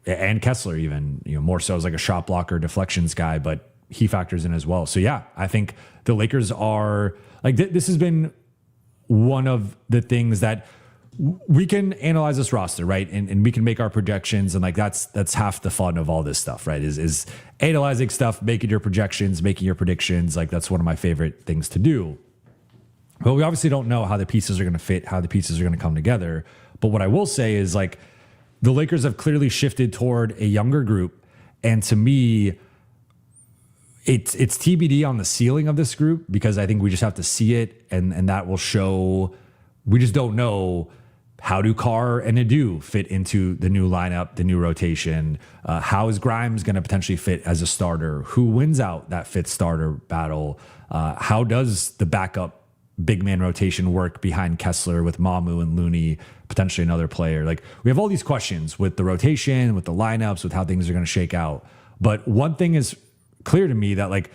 and Kessler even, more so as like a shot blocker, deflections guy, but he factors in as well. So yeah, I think the Lakers are this has been one of the things that we can analyze this roster, right? And we can make our projections, and that's half the fun of all this stuff, right? Is analyzing stuff, making your projections, making your predictions. That's one of my favorite things to do. But we obviously don't know how the pieces are going to fit, how the pieces are going to come together. But what I will say is the Lakers have clearly shifted toward a younger group. And to me, it's TBD on the ceiling of this group, because I think we just have to see it, and that will show. We just don't know how do Carr and Adu fit into the new lineup, the new rotation. How is Grimes going to potentially fit as a starter? Who wins out that fifth starter battle? How does the backup big man rotation work behind Kessler with Mamu and Looney, potentially another player? We have all these questions with the rotation, with the lineups, with how things are going to shake out. But one thing is clear to me, that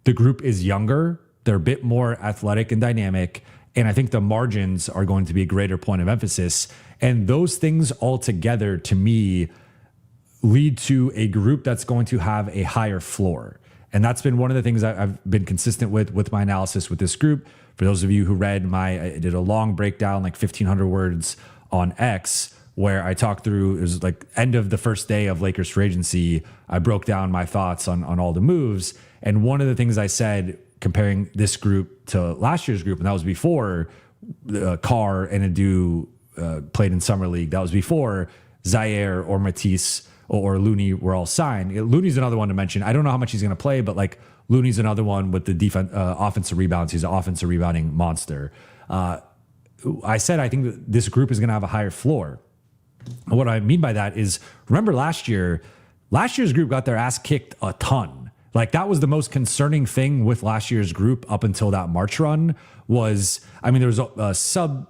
the group is younger. They're a bit more athletic and dynamic. And I think the margins are going to be a greater point of emphasis. And those things all together, to me, lead to a group that's going to have a higher floor. And that's been one of the things I've been consistent with my analysis with this group. For those of you who read I did a long breakdown, 1,500 words on X, where I talked through, it was end of the first day of Lakers free agency. I broke down my thoughts on all the moves. And one of the things I said, comparing this group to last year's group, and that was before Carr and Adu played in Summer League. That was before Zaire or Matisse or Looney were all signed. Looney's another one to mention. I don't know how much he's going to play, but Looney's another one with the offensive rebounds. He's an offensive rebounding monster. I said I think that this group is going to have a higher floor. And what I mean by that is, remember last year's group got their ass kicked a ton. That was the most concerning thing with last year's group up until that March run was, there was a sub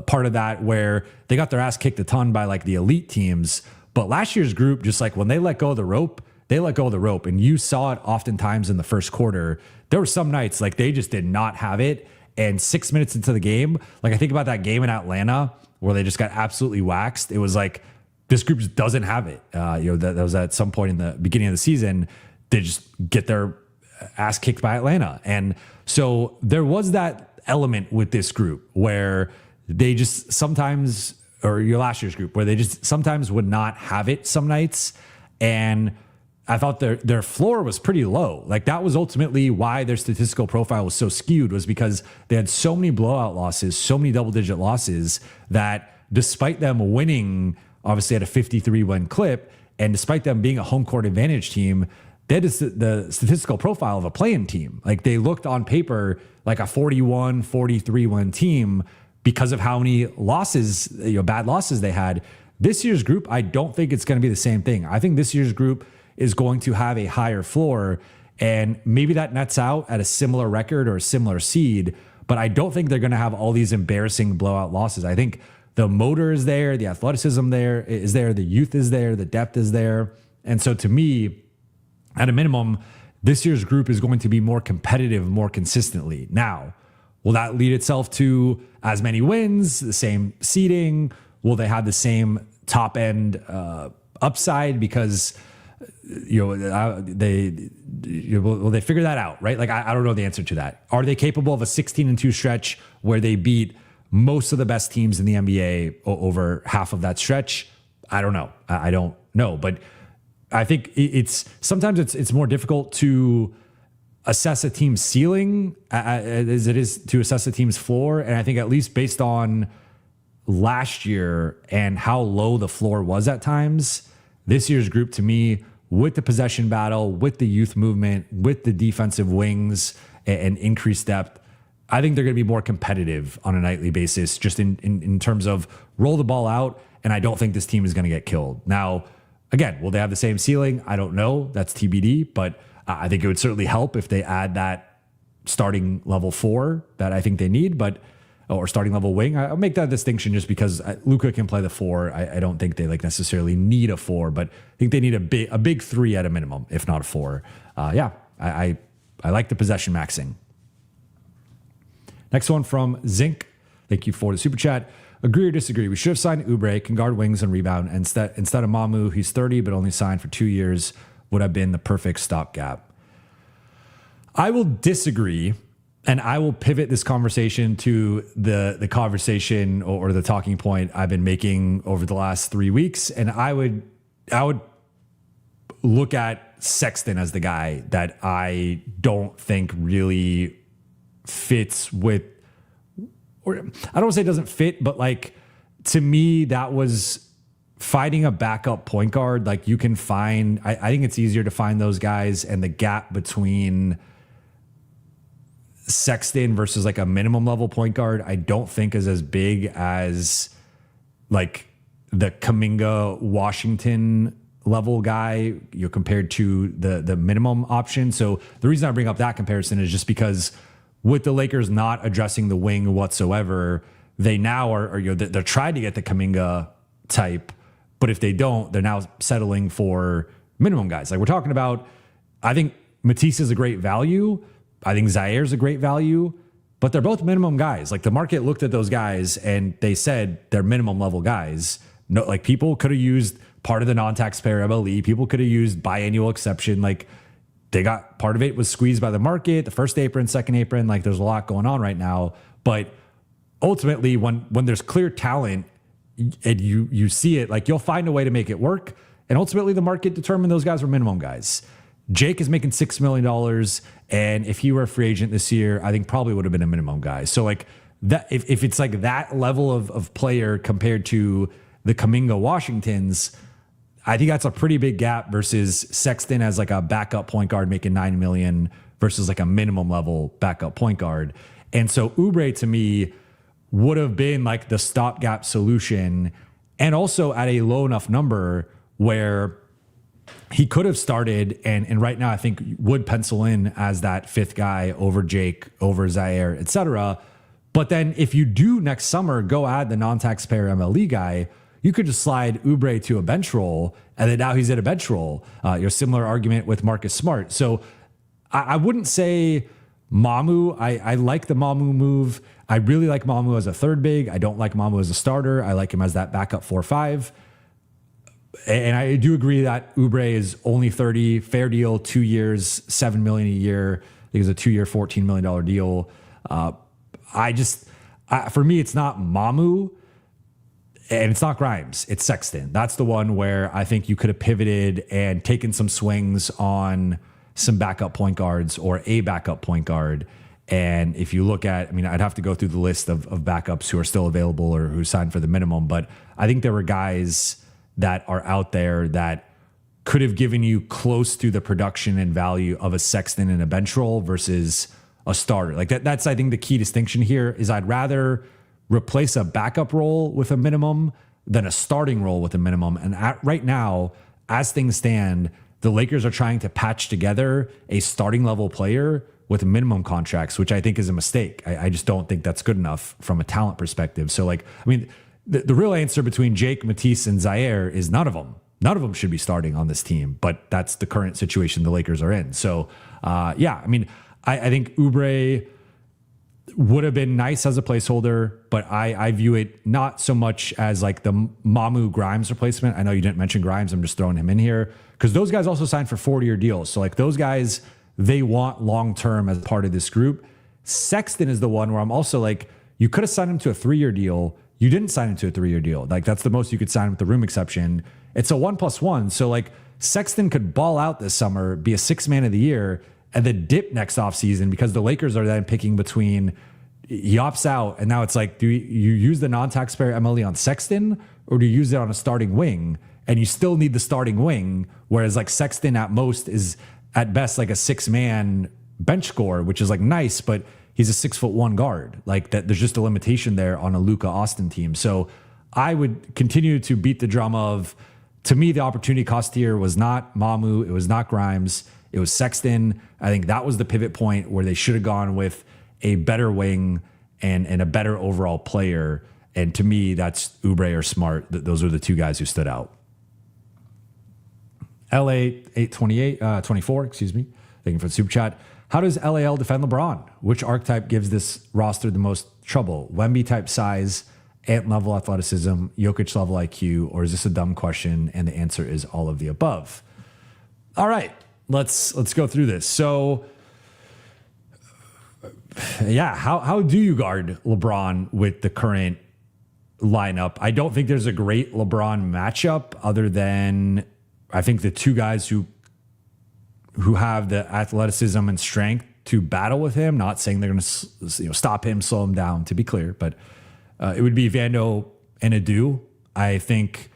part of that where they got their ass kicked a ton by the elite teams. But last year's group, just when they let go of the rope, they let go of the rope. And you saw it oftentimes in the first quarter. There were some nights they just did not have it. And 6 minutes into the game, I think about that game in Atlanta where they just got absolutely waxed. It was this group just doesn't have it. That was at some point in the beginning of the season. They just get their ass kicked by Atlanta. And so there was that element with this group where they just sometimes, or your last year's group, where they just sometimes would not have it some nights. And I thought their floor was pretty low. That was ultimately why their statistical profile was so skewed, was because they had so many blowout losses, so many double-digit losses, that despite them winning, obviously at a 53-win clip, and despite them being a home court advantage team, they had the statistical profile of a play-in team. They looked on paper like a 41, 43-win team because of how many losses, bad losses they had. This year's group, I don't think it's going to be the same thing. I think this year's group is going to have a higher floor, and maybe that nets out at a similar record or a similar seed, but I don't think they're going to have all these embarrassing blowout losses. I think the motor is there, the athleticism is there, the youth is there, the depth is there. And so to me, at a minimum, this year's group is going to be more competitive more consistently. Now, will that lead itself to as many wins, the same seeding? Will they have the same top end upside because will they figure that out, right? I don't know the answer to that. Are they capable of a 16-2 stretch where they beat most of the best teams in the NBA over half of that stretch? I don't know. I don't know, but I think sometimes it's more difficult to assess a team's ceiling as it is to assess a team's floor. And I think at least based on last year and how low the floor was at times, this year's group to me, with the possession battle, with the youth movement, with the defensive wings and increased depth, I think they're going to be more competitive on a nightly basis, just in terms of roll the ball out. And I don't think this team is going to get killed. Now, Again, will they have the same ceiling? I don't know. That's TBD, but I think it would certainly help if they add that starting level 4 that I think they need, or starting level wing. I'll make that distinction just because Luka can play the 4. I don't think they like necessarily need a 4, but I think they need a big 3 at a minimum, if not a 4. I like the possession maxing. Next one from Zinc. Thank you for the super chat. Agree or disagree? We should have signed Oubre, can guard wings and rebound. Instead of Mamu, he's 30, but only signed for 2 years, would have been the perfect stopgap. I will disagree, and I will pivot this conversation to the conversation or the talking point I've been making over the last 3 weeks. And I would look at Sexton as the guy that I don't think really fits with, or I don't want to say it doesn't fit, but like to me, that was finding a backup point guard. Like you can find, I think it's easier to find those guys, and the gap between Sexton versus like a minimum level point guard, I don't think is as big as like the Kuminga Washington level guy, compared to the minimum option. So the reason I bring up that comparison is just because with the Lakers not addressing the wing whatsoever, they now they're trying to get the Kuminga type, but if they don't, they're now settling for minimum guys. Like we're talking about, I think Matisse is a great value. I think Zaire's a great value, but they're both minimum guys. Like the market looked at those guys and they said they're minimum level guys. No, like people could have used part of the non-taxpayer MLE. People could have used biannual exception. Like they got part of it was squeezed by the market, the first apron, second apron. Like there's a lot going on right now. But ultimately, when there's clear talent and you see it, like you'll find a way to make it work. And ultimately, the market determined those guys were minimum guys. Jake is making $6 million. And if he were a free agent this year, I think probably would have been a minimum guy. So like that, if it's like that level of player compared to the Kuminga Washingtons, I think that's a pretty big gap versus Sexton as like a backup point guard making $9 million versus like a minimum level backup point guard. And so Oubre to me would have been like the stopgap solution, and also at a low enough number where he could have started and right now I think would pencil in as that 5th guy over Jake, over Zaire, etc. But then if you do next summer go add the non-taxpayer MLE guy, you could just slide Oubre to a bench role, and then now he's at a bench role. Your similar argument with Marcus Smart. So I wouldn't say Mamu. I like the Mamu move. I really like Mamu as a 3rd big. I don't like Mamu as a starter. I like him as that backup 4-5. And I do agree that Oubre is only 30, fair deal, 2 years, $7 million a year. I think it's a 2-year, $14 million deal. For me, it's not Mamu. And it's not Grimes, it's Sexton. That's the one where I think you could have pivoted and taken some swings on some backup point guards or a backup point guard. And if you look at, I'd have to go through the list of backups who are still available or who signed for the minimum, but I think there were guys that are out there that could have given you close to the production and value of a Sexton in a bench role versus a starter. Like that's, I think the key distinction here is I'd rather replace a backup role with a minimum than a starting role with a minimum. And right now, as things stand, the Lakers are trying to patch together a starting level player with minimum contracts, which I think is a mistake. I just don't think that's good enough from a talent perspective. So the real answer between Jake, Matisse, and Zaire is none of them. None of them should be starting on this team, but that's the current situation the Lakers are in. So I think Oubre would have been nice as a placeholder, but I view it not so much as like the Mamu Grimes replacement. I know you didn't mention Grimes. I'm just throwing him in here because those guys also signed for 40-year deals. So like those guys, they want long-term as part of this group. Sexton is the one where I'm also like, you could have signed him to a 3-year deal. You didn't sign him to a 3-year deal. Like that's the most you could sign with the room exception. It's a 1+1. So like Sexton could ball out this summer, be a 6th man of the year, and then dip next offseason because the Lakers are then picking between he opts out, and now it's like, do you use the non-taxpayer MLE on Sexton or do you use it on a starting wing? And you still need the starting wing, whereas like Sexton at most is at best like a 6-man bench score, which is like nice, but he's a 6'1" guard. Like that, there's just a limitation there on a Luka Austin team. So I would continue to beat the drum of to me, the opportunity cost here was not Mamu. It was not Grimes. It was Sexton. I think that was the pivot point where they should have gone with a better wing and a better overall player. And to me, that's Oubre or Smart. Those are the two guys who stood out. LA 24, excuse me. Thank you for the super chat. How does LAL defend LeBron? Which archetype gives this roster the most trouble? Wemby type size, Ant level athleticism, Jokic level IQ, or is this a dumb question? And the answer is all of the above. All right, let's go through this. So, yeah, how do you guard LeBron with the current lineup? I don't think there's a great LeBron matchup other than I think the two guys who have the athleticism and strength to battle with him. Not saying they're going to stop him, slow him down, to be clear, but it would be Vando and Adu. I think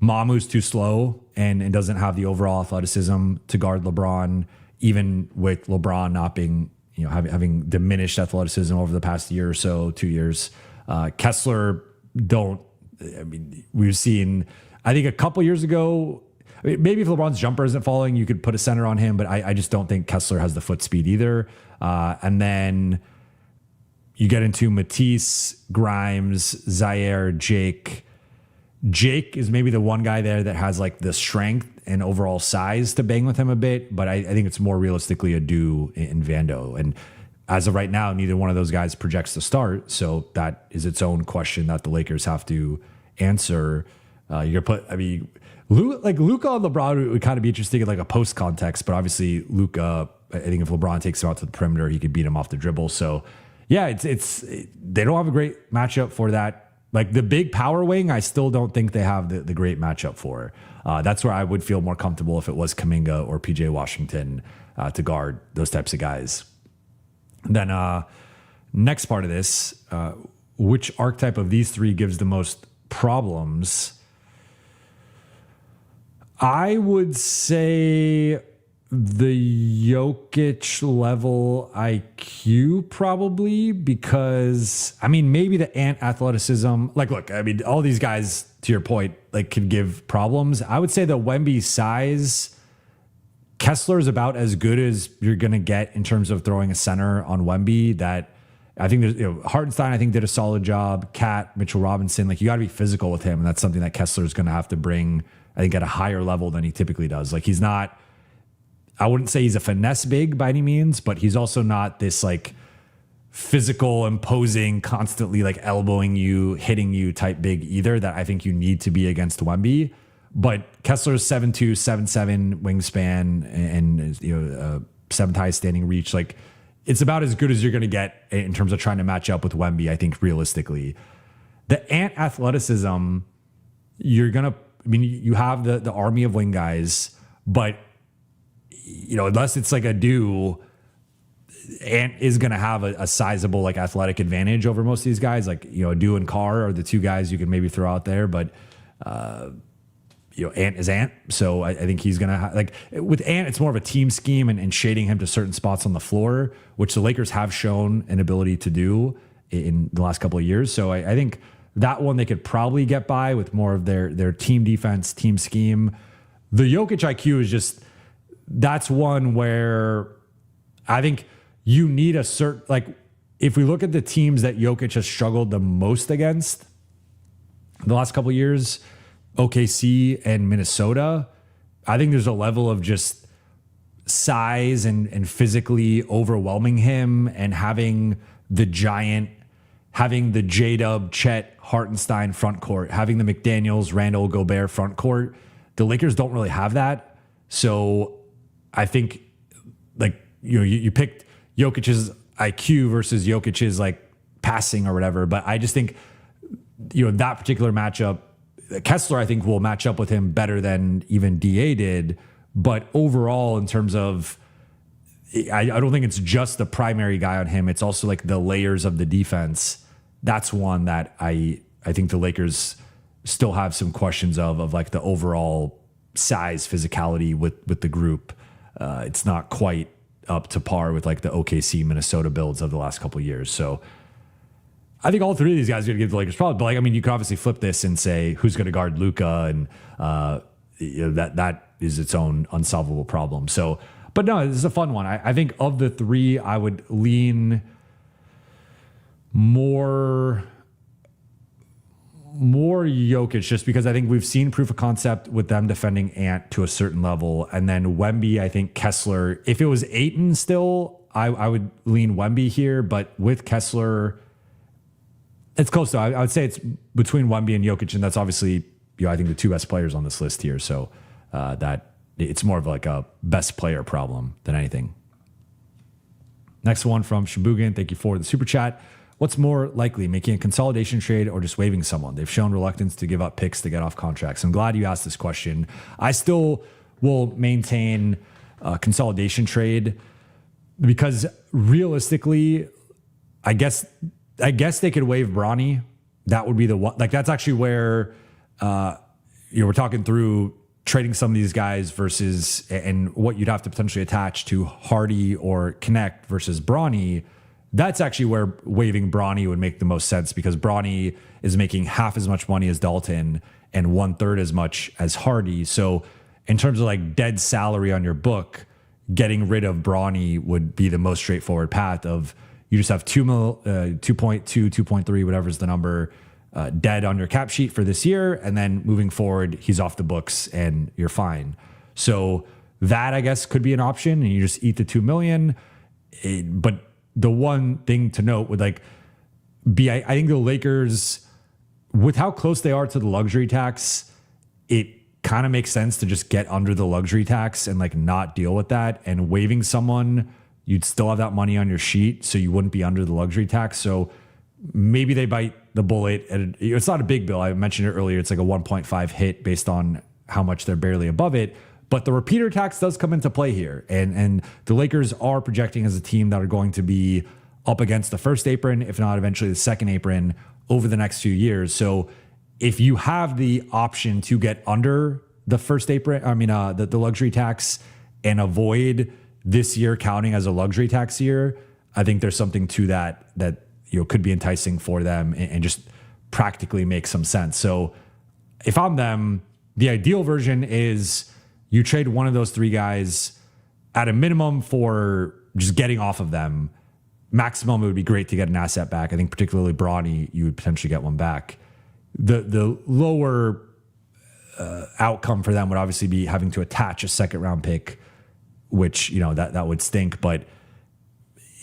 Mamu's too slow and doesn't have the overall athleticism to guard LeBron, even with LeBron not being, having diminished athleticism over the past year or so, 2 years. Kessler we've seen, I think a couple years ago, maybe if LeBron's jumper isn't falling, you could put a center on him, but I just don't think Kessler has the foot speed either. And then you get into Matisse, Grimes, Zaire, Jake. Jake is maybe the one guy there that has like the strength and overall size to bang with him a bit, but I think it's more realistically Adu and Vando. And as of right now, neither one of those guys projects to start, so that is its own question that the Lakers have to answer. You're gonna put, Luka on LeBron would kind of be interesting in like a post context, but obviously Luka, I think if LeBron takes him out to the perimeter, he could beat him off the dribble. So yeah, they don't have a great matchup for that. Like the big power wing, I still don't think they have the great matchup for. That's where I would feel more comfortable if it was Kuminga or PJ Washington to guard those types of guys. And then next part of this, which archetype of these three gives the most problems? I would say the Jokic level IQ probably, because maybe the Ant athleticism, all these guys, to your point, could give problems. I would say the Wemby size, Kessler is about as good as you're going to get in terms of throwing a center on Wemby. That I think there's, Hartenstein, I think, did a solid job. Cat, Mitchell Robinson, you got to be physical with him. And that's something that Kessler is going to have to bring, I think, at a higher level than he typically does. He's not, I wouldn't say he's a finesse big by any means, but he's also not this physical, imposing, constantly elbowing you, hitting you type big either that I think you need to be against Wemby. But Kessler's 7'2", 7'7" wingspan and 7th highest standing reach. It's about as good as you're going to get in terms of trying to match up with Wemby, I think, realistically. The Ant athleticism, you're going to, you have the army of wing guys, but unless it's a duo, Ant is going to have a sizable athletic advantage over most of these guys. Duo and Carr are the two guys you can maybe throw out there, but Ant is Ant. So I think he's going to have, with Ant, it's more of a team scheme and shading him to certain spots on the floor, which the Lakers have shown an ability to do in the last couple of years. So I think that one they could probably get by with more of their team defense, team scheme. The Jokic IQ is just, that's one where I think you need a certain, if we look at the teams that Jokic has struggled the most against the last couple of years, OKC and Minnesota, I think there's a level of just size and physically overwhelming him and having the J-Dub, Chet, Hartenstein front court, having the McDaniels, Randall, Gobert front court. The Lakers don't really have that. So I think you picked Jokic's IQ versus Jokic's passing or whatever, but I just think that particular matchup, Kessler I think will match up with him better than even DA did, but overall in terms of I don't think it's just the primary guy on him, it's also the layers of the defense. That's one that I think the Lakers still have some questions of the overall size, physicality with the group. It's not quite up to par with the OKC Minnesota builds of the last couple of years. So I think all three of these guys are going to give the Lakers problems. But you could obviously flip this and say who's going to guard Luka, and that is its own unsolvable problem. So, but no, this is a fun one. I think of the three, I would lean more Jokic, just because I think we've seen proof of concept with them defending Ant to a certain level. And then Wemby, I think Kessler, if it was Ayton still, I would lean Wemby here, but with Kessler, it's close though. I would say it's between Wemby and Jokic, and that's obviously, I think the two best players on this list here. So that it's more of like a best player problem than anything. Next one from Shibugan. Thank you for the super chat. What's more likely, making a consolidation trade or just waiving someone? They've shown reluctance to give up picks to get off contracts. I'm glad you asked this question. I still will maintain a consolidation trade because realistically, I guess they could waive Bronny. That would be the one. Like, that's actually where we're talking through trading some of these guys versus and what you'd have to potentially attach to Hardy or Connect versus Bronny. That's actually where waiving Bronny would make the most sense, because Bronny is making half as much money as Dalton and 1/3 as much as Hardy. So in terms of like dead salary on your book, getting rid of Bronny would be the most straightforward path of you just have 2.2, 2.3, whatever is the number, dead on your cap sheet for this year. And then moving forward, he's off the books and you're fine. So that, I guess, could be an option, and you just eat the $2 million. But the one thing to note would I think the Lakers, with how close they are to the luxury tax, it kind of makes sense to just get under the luxury tax and like not deal with that. And waiving someone, you'd still have that money on your sheet, so you wouldn't be under the luxury tax. So maybe they bite the bullet. And it's not a big bill. I mentioned it earlier. It's like a 1.5 hit based on how much they're barely above it. But the repeater tax does come into play here. And the Lakers are projecting as a team that are going to be up against the first apron, if not eventually the second apron, over the next few years. So if you have the option to get under the first apron, the luxury tax, and avoid this year counting as a luxury tax year, I think there's something to that could be enticing for them and just practically make some sense. So if I'm them, the ideal version is you trade one of those three guys at a minimum for just getting off of them. Maximum, it would be great to get an asset back. I think particularly Bronny, you would potentially get one back. The lower outcome for them would obviously be having to attach a second round pick, which, that would stink. But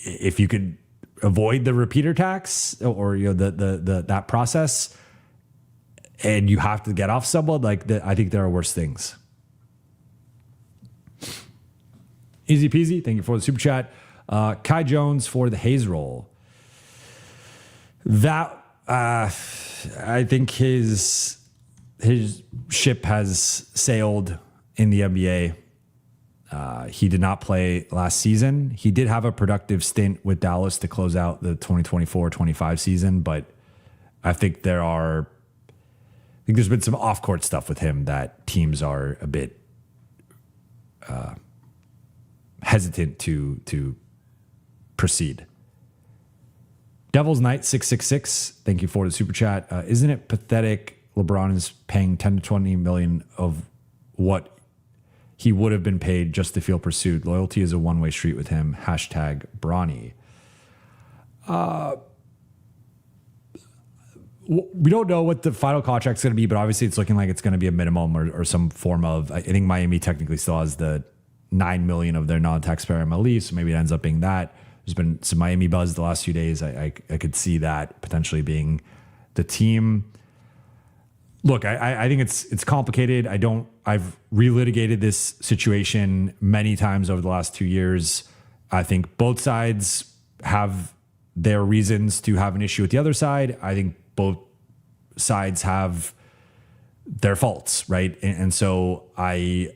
if you could avoid the repeater tax or that process, and you have to get off someone, I think there are worse things. Easy peasy. Thank you for the super chat. Kai Jones for the Hayes roll. That I think his ship has sailed in the NBA. He did not play last season. He did have a productive stint with Dallas to close out the 2024-25 season, but I think there's been some off-court stuff with him that teams are a bit hesitant to proceed. Devil's Knight 666, thank you for the super chat. Isn't it pathetic LeBron is paying 10 to 20 million of what he would have been paid just to feel pursued? Loyalty is a one-way street with him. Hashtag Bronny. We don't know what the final contract's going to be, but obviously it's looking like it's going to be a minimum or some form of, I think Miami technically still has the $9 million of their non-taxpayer MLE, so maybe it ends up being that. There's been some Miami buzz the last few days. I could see that potentially being the team. Look, I think it's complicated. I've relitigated this situation many times over the last 2 years. I think both sides have their reasons to have an issue with the other side. I think both sides have their faults, right? And so I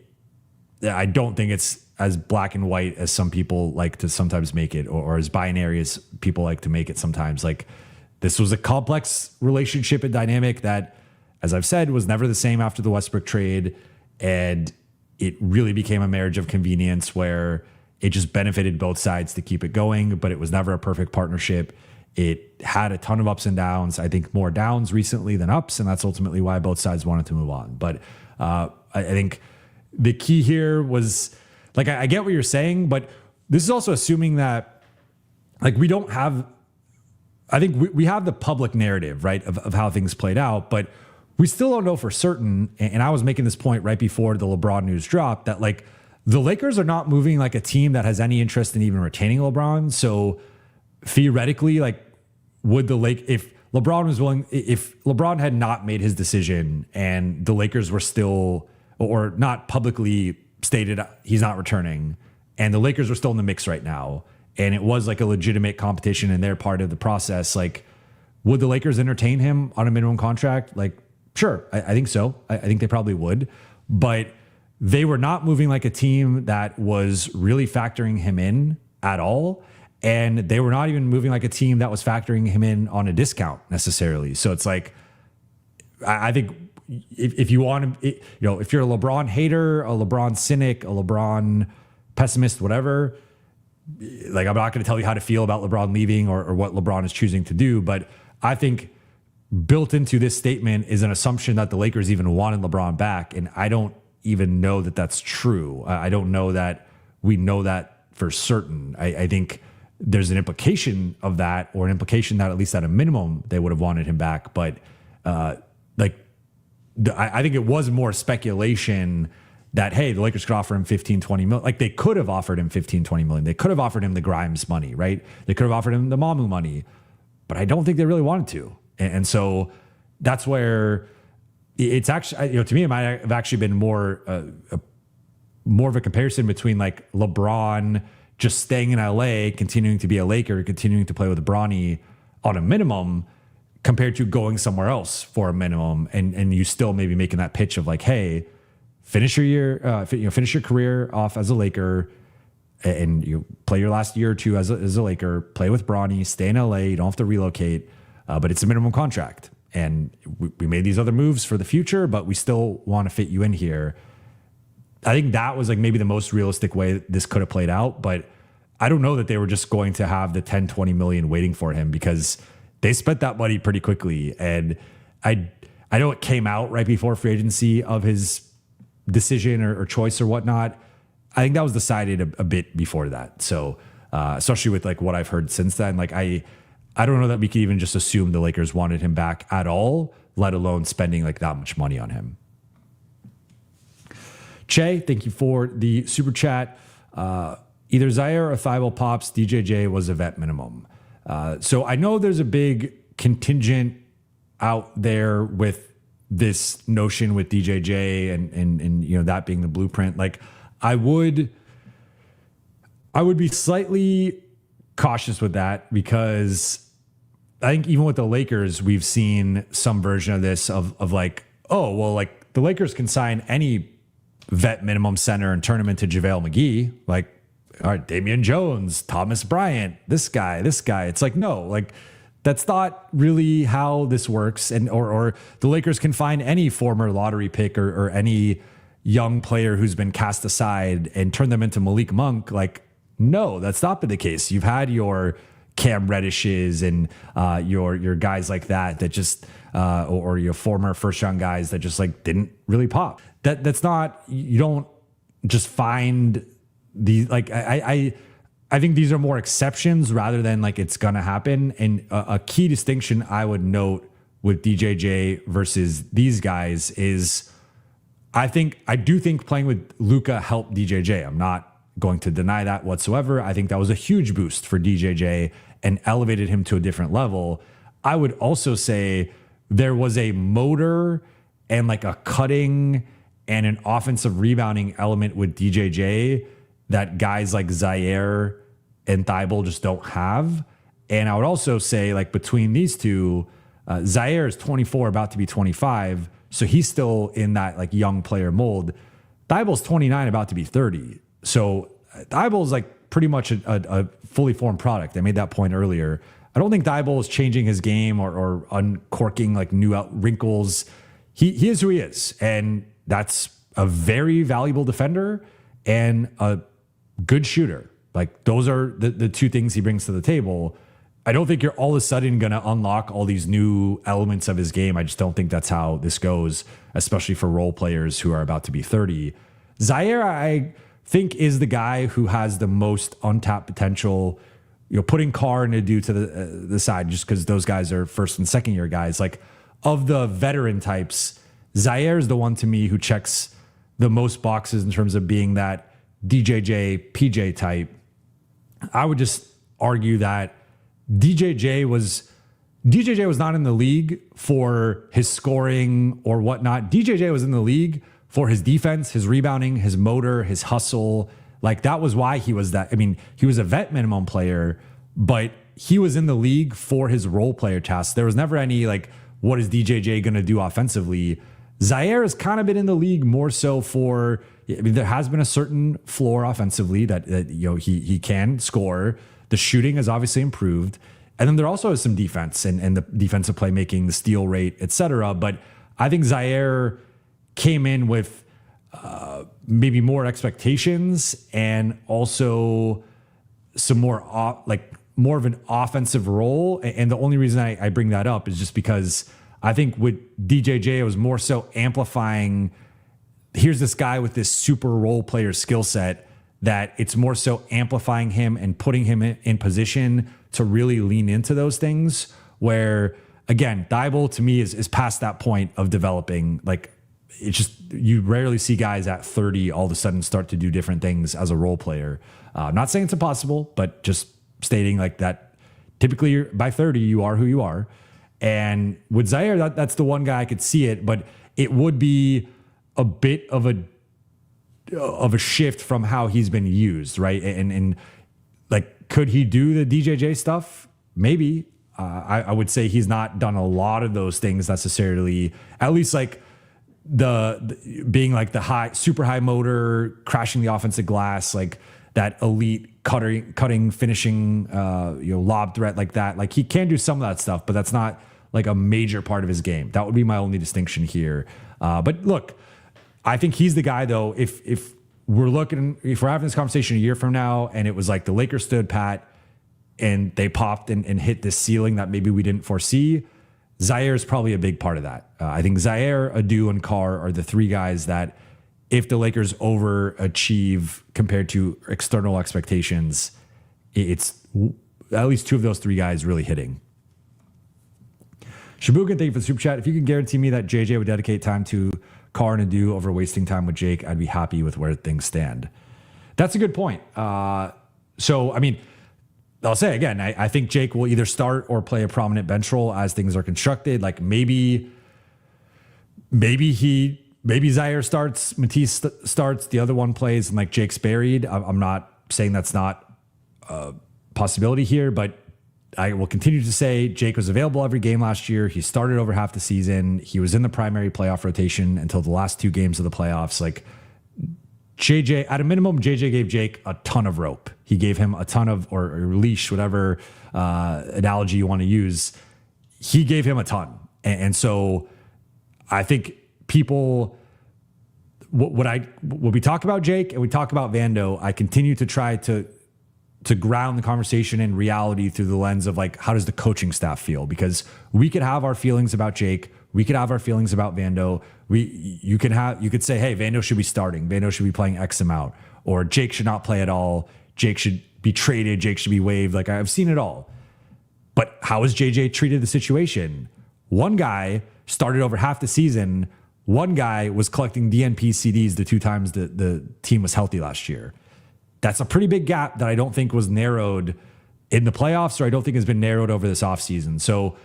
don't think it's as black and white as some people like to sometimes make it, or as binary as people like to make it sometimes. Like, this was a complex relationship and dynamic that, as I've said, was never the same after the Westbrook trade. And it really became a marriage of convenience where it just benefited both sides to keep it going, but it was never a perfect partnership. It had a ton of ups and downs. I think more downs recently than ups, and that's ultimately why both sides wanted to move on. But I think the key here was like, I get what you're saying, but this is also assuming that like we don't have, I think we have the public narrative, right, of how things played out, but we still don't know for certain. And I was making this point right before the LeBron news dropped that like the Lakers are not moving like a team that has any interest in even retaining LeBron. So theoretically, like would if LeBron was willing, if LeBron had not made his decision and the Lakers were still, or not publicly stated he's not returning, and the Lakers were still in the mix right now, and it was like a legitimate competition and they're part of the process, like would the Lakers entertain him on a minimum contract? Like, sure, I think so. I think they probably would, but they were not moving like a team that was really factoring him in at all. And they were not even moving like a team that was factoring him in on a discount necessarily. So it's like, I think if you want to, if you're a LeBron hater, a LeBron cynic, a LeBron pessimist, whatever, like I'm not going to tell you how to feel about LeBron leaving or what LeBron is choosing to do. But I think built into this statement is an assumption that the Lakers even wanted LeBron back. And I don't even know that that's true. I don't know that we know that for certain. I think there's an implication of that, or an implication that at least at a minimum, they would have wanted him back. But I think it was more speculation that, hey, the Lakers could offer him 15, 20 million. Like they could have offered him 15, 20 million. They could have offered him the Grimes money, right? They could have offered him the Mamu money, but I don't think they really wanted to. And so that's where it's actually, to me, it might have actually been more of a comparison between like LeBron just staying in LA, continuing to be a Laker, continuing to play with Bronny on a minimum, compared to going somewhere else for a minimum, and you still maybe making that pitch of like, hey, finish your year, finish your career off as a Laker, and you play your last year or two as a Laker, play with Bronny, stay in LA, you don't have to relocate, but it's a minimum contract, and we made these other moves for the future, but we still want to fit you in here. I think that was like maybe the most realistic way this could have played out, but I don't know that they were just going to have the 10, 20 million waiting for him, because they spent that money pretty quickly. And I know it came out right before free agency of his decision or choice or whatnot. I think that was decided a bit before that. So especially with like what I've heard since then, like I don't know that we could even just assume the Lakers wanted him back at all, let alone spending like that much money on him. Che, thank you for the super chat. Either Zaire or Thybulle pops, DJJ was a vet minimum. So I know there's a big contingent out there with this notion with DJJ and that being the blueprint. Like I would be slightly cautious with that, because I think even with the Lakers, we've seen some version of this of like, oh, well, like the Lakers can sign any vet minimum center and turn him into JaVale McGee. Like, all right, Damian Jones, Thomas Bryant, this guy. It's like, no, like that's not really how this works. And, or the Lakers can find any former lottery pick or any young player who's been cast aside and turn them into Malik Monk. Like, no, that's not been the case. You've had your Cam Reddishes and your guys like that just, or your former first round guys that just like didn't really pop. That's not, you don't just find the, like, I think these are more exceptions rather than like it's going to happen. And a key distinction I would note with DJJ versus these guys is I do think playing with Luka helped DJJ. I'm not going to deny that whatsoever. I think that was a huge boost for DJJ and elevated him to a different level. I would also say there was a motor and like a cutting and an offensive rebounding element with DJJ that guys like Zaire and Thybulle just don't have. And I would also say, like, between these two, Zaire is 24, about to be 25. So he's still in that like young player mold. Thybulle's 29, about to be 30. So Thybulle is like pretty much a fully formed product. I made that point earlier. I don't think Thybulle is changing his game or uncorking like new wrinkles. He is who he is. And that's a very valuable defender and a good shooter. Like those are the two things he brings to the table. I don't think you're all of a sudden going to unlock all these new elements of his game. I just don't think that's how this goes, especially for role players who are about to be 30. Zaire, I think, is the guy who has the most untapped potential. Putting Carr and Adu to the side, just because those guys are first and second year guys. Like, of the veteran types, Zaire is the one to me who checks the most boxes in terms of being that DJJ, PJ type. I would just argue that DJJ was not in the league for his scoring or whatnot. DJJ was in the league for his defense, his rebounding, his motor, his hustle. Like, that was why he was that. I mean, he was a vet minimum player, but he was in the league for his role player tasks. There was never any like, what is DJJ going to do offensively? Zaire has kind of been in the league more so for, I mean, there has been a certain floor offensively that he can score. The shooting has obviously improved. And then there also is some defense and the defensive playmaking, the steal rate, etc. But I think Zaire came in with maybe more expectations and also some more of an offensive role. And the only reason I bring that up is just because I think with DJJ, it was more so amplifying, here's this guy with this super role player skill set, that it's more so amplifying him and putting him in position to really lean into those things. Where, again, Thybulle to me is past that point of developing. Like, it's just, you rarely see guys at 30 all of a sudden start to do different things as a role player. I'm not saying it's impossible, but just stating like that typically by 30, you are who you are. And with Zaire, that's the one guy I could see it, but it would be a bit of a shift from how he's been used, right? And like, could he do the DJJ stuff? Maybe. I would say he's not done a lot of those things necessarily, at least like the being like the super high motor, crashing the offensive glass, like that elite cutting, finishing, lob threat like that. Like, he can do some of that stuff, but that's not like a major part of his game. That would be my only distinction here. But look, I think he's the guy though. If we're having this conversation a year from now and it was like the Lakers stood pat and they popped and hit this ceiling that maybe we didn't foresee, Zaire is probably a big part of that. I think Zaire, Adu, and Carr are the three guys that, if the Lakers overachieve compared to external expectations, it's at least two of those three guys really hitting. Shabukan, thank you for the super chat. If you can guarantee me that JJ would dedicate time to Carr and Adu over wasting time with Jake, I'd be happy with where things stand. That's a good point. So, I mean, I'll say again, I think Jake will either start or play a prominent bench role as things are constructed. Like, maybe Zaire starts, Matisse starts, the other one plays, and like Jake's buried. I'm not saying that's not a possibility here, but I will continue to say Jake was available every game last year. He started over half the season. He was in the primary playoff rotation until the last two games of the playoffs. Like, JJ, at a minimum, JJ gave Jake a ton of rope. He gave him a ton of, or leash, whatever analogy you want to use. He gave him a ton. And so I think people, when we talk about Jake and we talk about Vando, I continue to try to ground the conversation in reality through the lens of like, how does the coaching staff feel? Because we could have our feelings about Jake. We could have our feelings about Vando. You could say, hey, Vando should be starting. Vando should be playing X amount, or Jake should not play at all. Jake should be traded. Jake should be waived. Like, I've seen it all. But how has JJ treated the situation? One guy started over half the season. One guy was collecting DNP CDs the two times the team was healthy last year. That's a pretty big gap that I don't think was narrowed in the playoffs, or I don't think has been narrowed over this offseason. So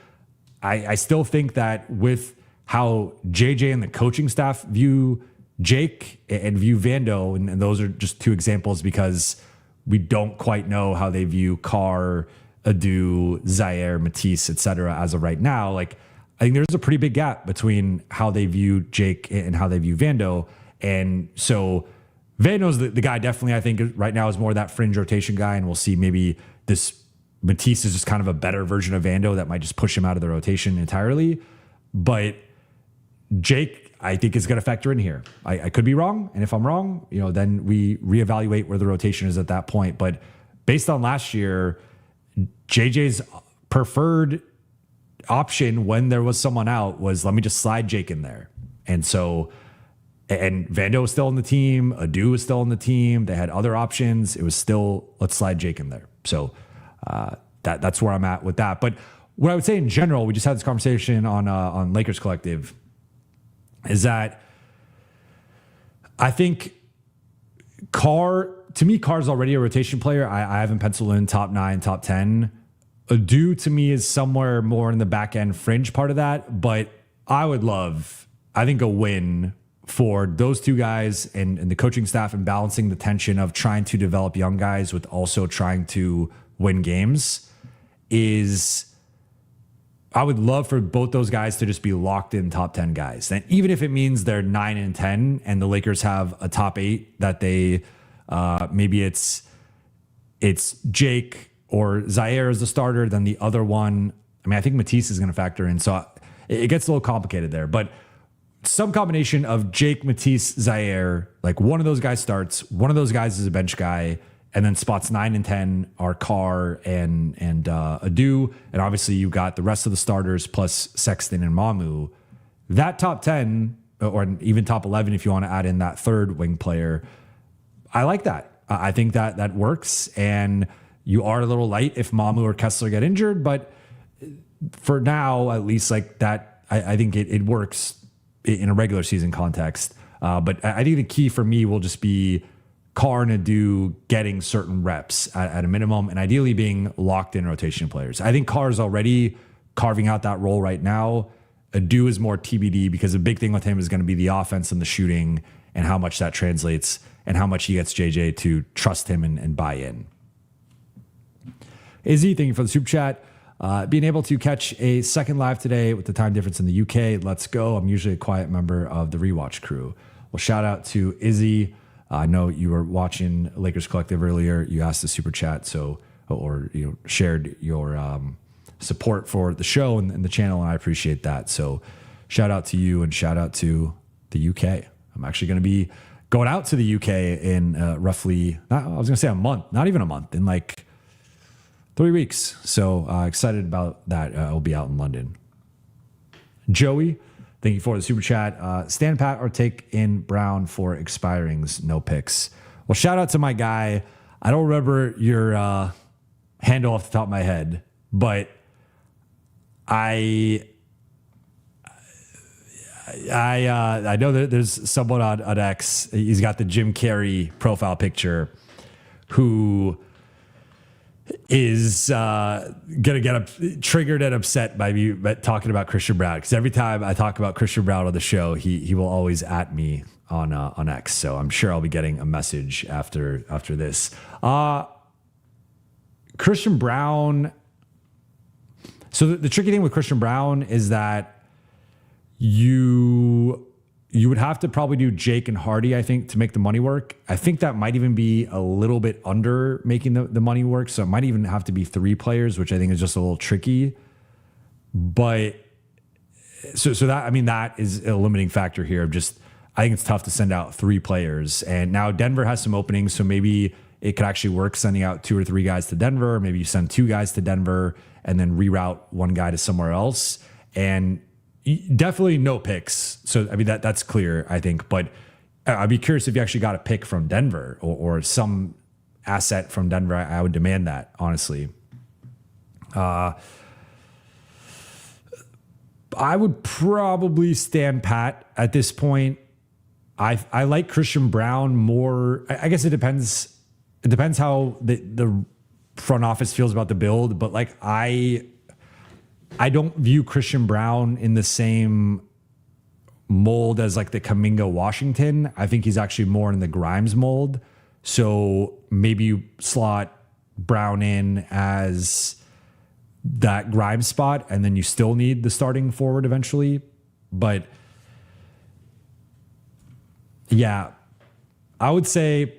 I still think that with how JJ and the coaching staff view Jake and view Vando, and those are just two examples because we don't quite know how they view Carr, Adu, Zaire, Matisse, etc. as of right now. Like, I think there's a pretty big gap between how they view Jake and how they view Vando. And so Vando's the guy definitely, I think right now is more that fringe rotation guy. And we'll see, maybe this Matisse is just kind of a better version of Vando that might just push him out of the rotation entirely. But Jake, I think, is going to factor in here. I could be wrong. And if I'm wrong, then we reevaluate where the rotation is at that point. But based on last year, JJ's preferred option when there was someone out was let me just slide Jake in there. And so, and Vando was still on the team. Adu was still on the team. They had other options. It was still, let's slide Jake in there. So that's where I'm at with that. But what I would say in general, we just had this conversation on Lakers Collective, is that I think to me, Carr's already a rotation player. I haven't penciled in top 9, top 10. Adu to me is somewhere more in the back end fringe part of that. But I would love, I think, a win for those two guys and the coaching staff, and balancing the tension of trying to develop young guys with also trying to win games. I would love for both those guys to just be locked in top 10 guys. And even if it means they're 9 and 10 and the Lakers have a top 8 that they, maybe it's Jake or Zaire as the starter, then the other one, I mean, I think Matisse is going to factor in. So it gets a little complicated there, but some combination of Jake, Matisse, Zaire, like one of those guys starts, one of those guys is a bench guy, and then spots 9 and 10 are Carr and Adu. And obviously you got the rest of the starters plus Sexton and Mamu. That top 10, or even top 11, if you want to add in that third wing player, I like that. I think that works. And you are a little light if Mamu or Kessler get injured, but for now, at least, like that, I think it works in a regular season context. But I think the key for me will just be Carr and Adu getting certain reps at a minimum, and ideally being locked in rotation players. I think Carr is already carving out that role right now. Adu is more TBD, because the big thing with him is going to be the offense and the shooting and how much that translates and how much he gets JJ to trust him and buy in. Izzy, thank you for the super chat. Being able to catch a second live today with the time difference in the UK. Let's go. I'm usually a quiet member of the Rewatch crew. Well, shout out to Izzy. I know you were watching Lakers Collective earlier. You asked the super chat, or shared your support for the show and the channel, and I appreciate that. So shout out to you and shout out to the UK. I'm actually going to be going out to the UK in roughly, I was going to say a month, not even a month, in like 3 weeks. So excited about that. I'll be out in London. Joey, thank you for the super chat. Stand pat or take in Brown for expirings, no picks. Well, shout out to my guy. I don't remember your handle off the top of my head, but I know that there's someone on X. He's got the Jim Carrey profile picture who is gonna get triggered and upset by me talking about Christian Brown, because every time I talk about Christian Brown on the show, he will always at me on X. So I'm sure I'll be getting a message after this. Christian Brown. So the tricky thing with Christian Brown is that you would have to probably do Jake and Hardy, I think, to make the money work. I think that might even be a little bit under making the money work. So it might even have to be 3 players, which I think is just a little tricky. But so that, I mean, that is a limiting factor here of just, I think it's tough to send out 3 players. And now Denver has some openings, so maybe it could actually work sending out 2 or 3 guys to Denver. Maybe you send 2 guys to Denver and then reroute 1 guy to somewhere else. And definitely no picks. So, I mean, that's clear, I think. But I'd be curious if you actually got a pick from Denver or some asset from Denver. I would demand that, honestly. I would probably stand pat at this point. I like Christian Brown more. I guess it depends. It depends how the front office feels about the build. But like I don't view Christian Brown in the same mold as like the Kuminga Washington. I think he's actually more in the Grimes mold. So maybe you slot Brown in as that Grimes spot, and then you still need the starting forward eventually. But yeah, I would say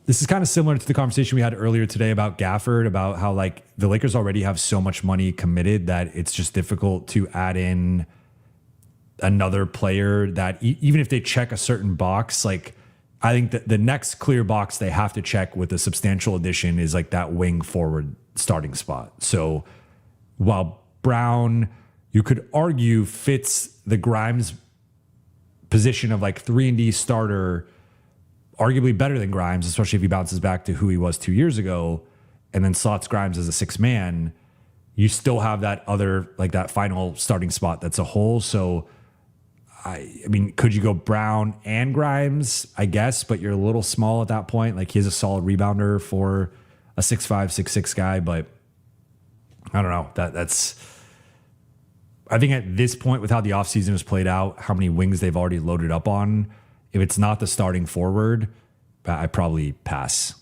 this is kind of similar to the conversation we had earlier today about Gafford, about how like the Lakers already have so much money committed that it's just difficult to add in another player that even if they check a certain box, like I think that the next clear box they have to check with a substantial addition is like that wing forward starting spot. So while Brown, you could argue, fits the Grimes position of like 3-and-D starter arguably better than Grimes, especially if he bounces back to who he was 2 years ago and then slots Grimes as a 6-man. You still have that other, like that final starting spot that's a hole. So, I mean, could you go Brown and Grimes? I guess, but you're a little small at that point. Like, he's a solid rebounder for a 6'5", 6'6" guy, but I don't know. That's I think at this point, with how the offseason has played out, how many wings they've already loaded up on, if it's not the starting forward, I probably pass.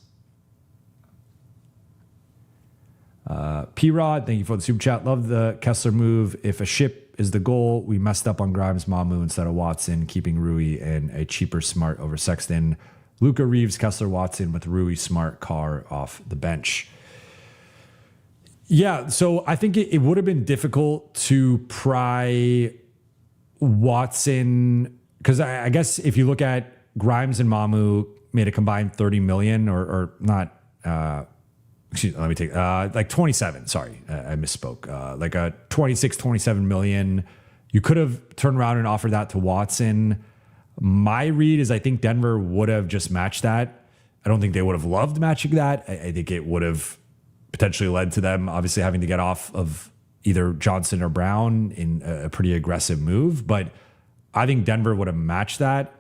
P-Rod, thank you for the super chat. Love the Kessler move. If a ship is the goal, we messed up on Grimes, Mamu instead of Watson, keeping Rui and a cheaper Smart over Sexton. Luka Reeves, Kessler, Watson with Rui, Smart, Carr off the bench. Yeah, so I think it would have been difficult to pry Watson, because I guess if you look at Grimes and Mamu made a combined 30 million or not, excuse me, let me take like 27. Sorry, I misspoke. Like a 26, 27 million. You could have turned around and offered that to Watson. My read is I think Denver would have just matched that. I don't think they would have loved matching that. I think it would have potentially led to them obviously having to get off of either Johnson or Brown in a pretty aggressive move. But I think Denver would have matched that,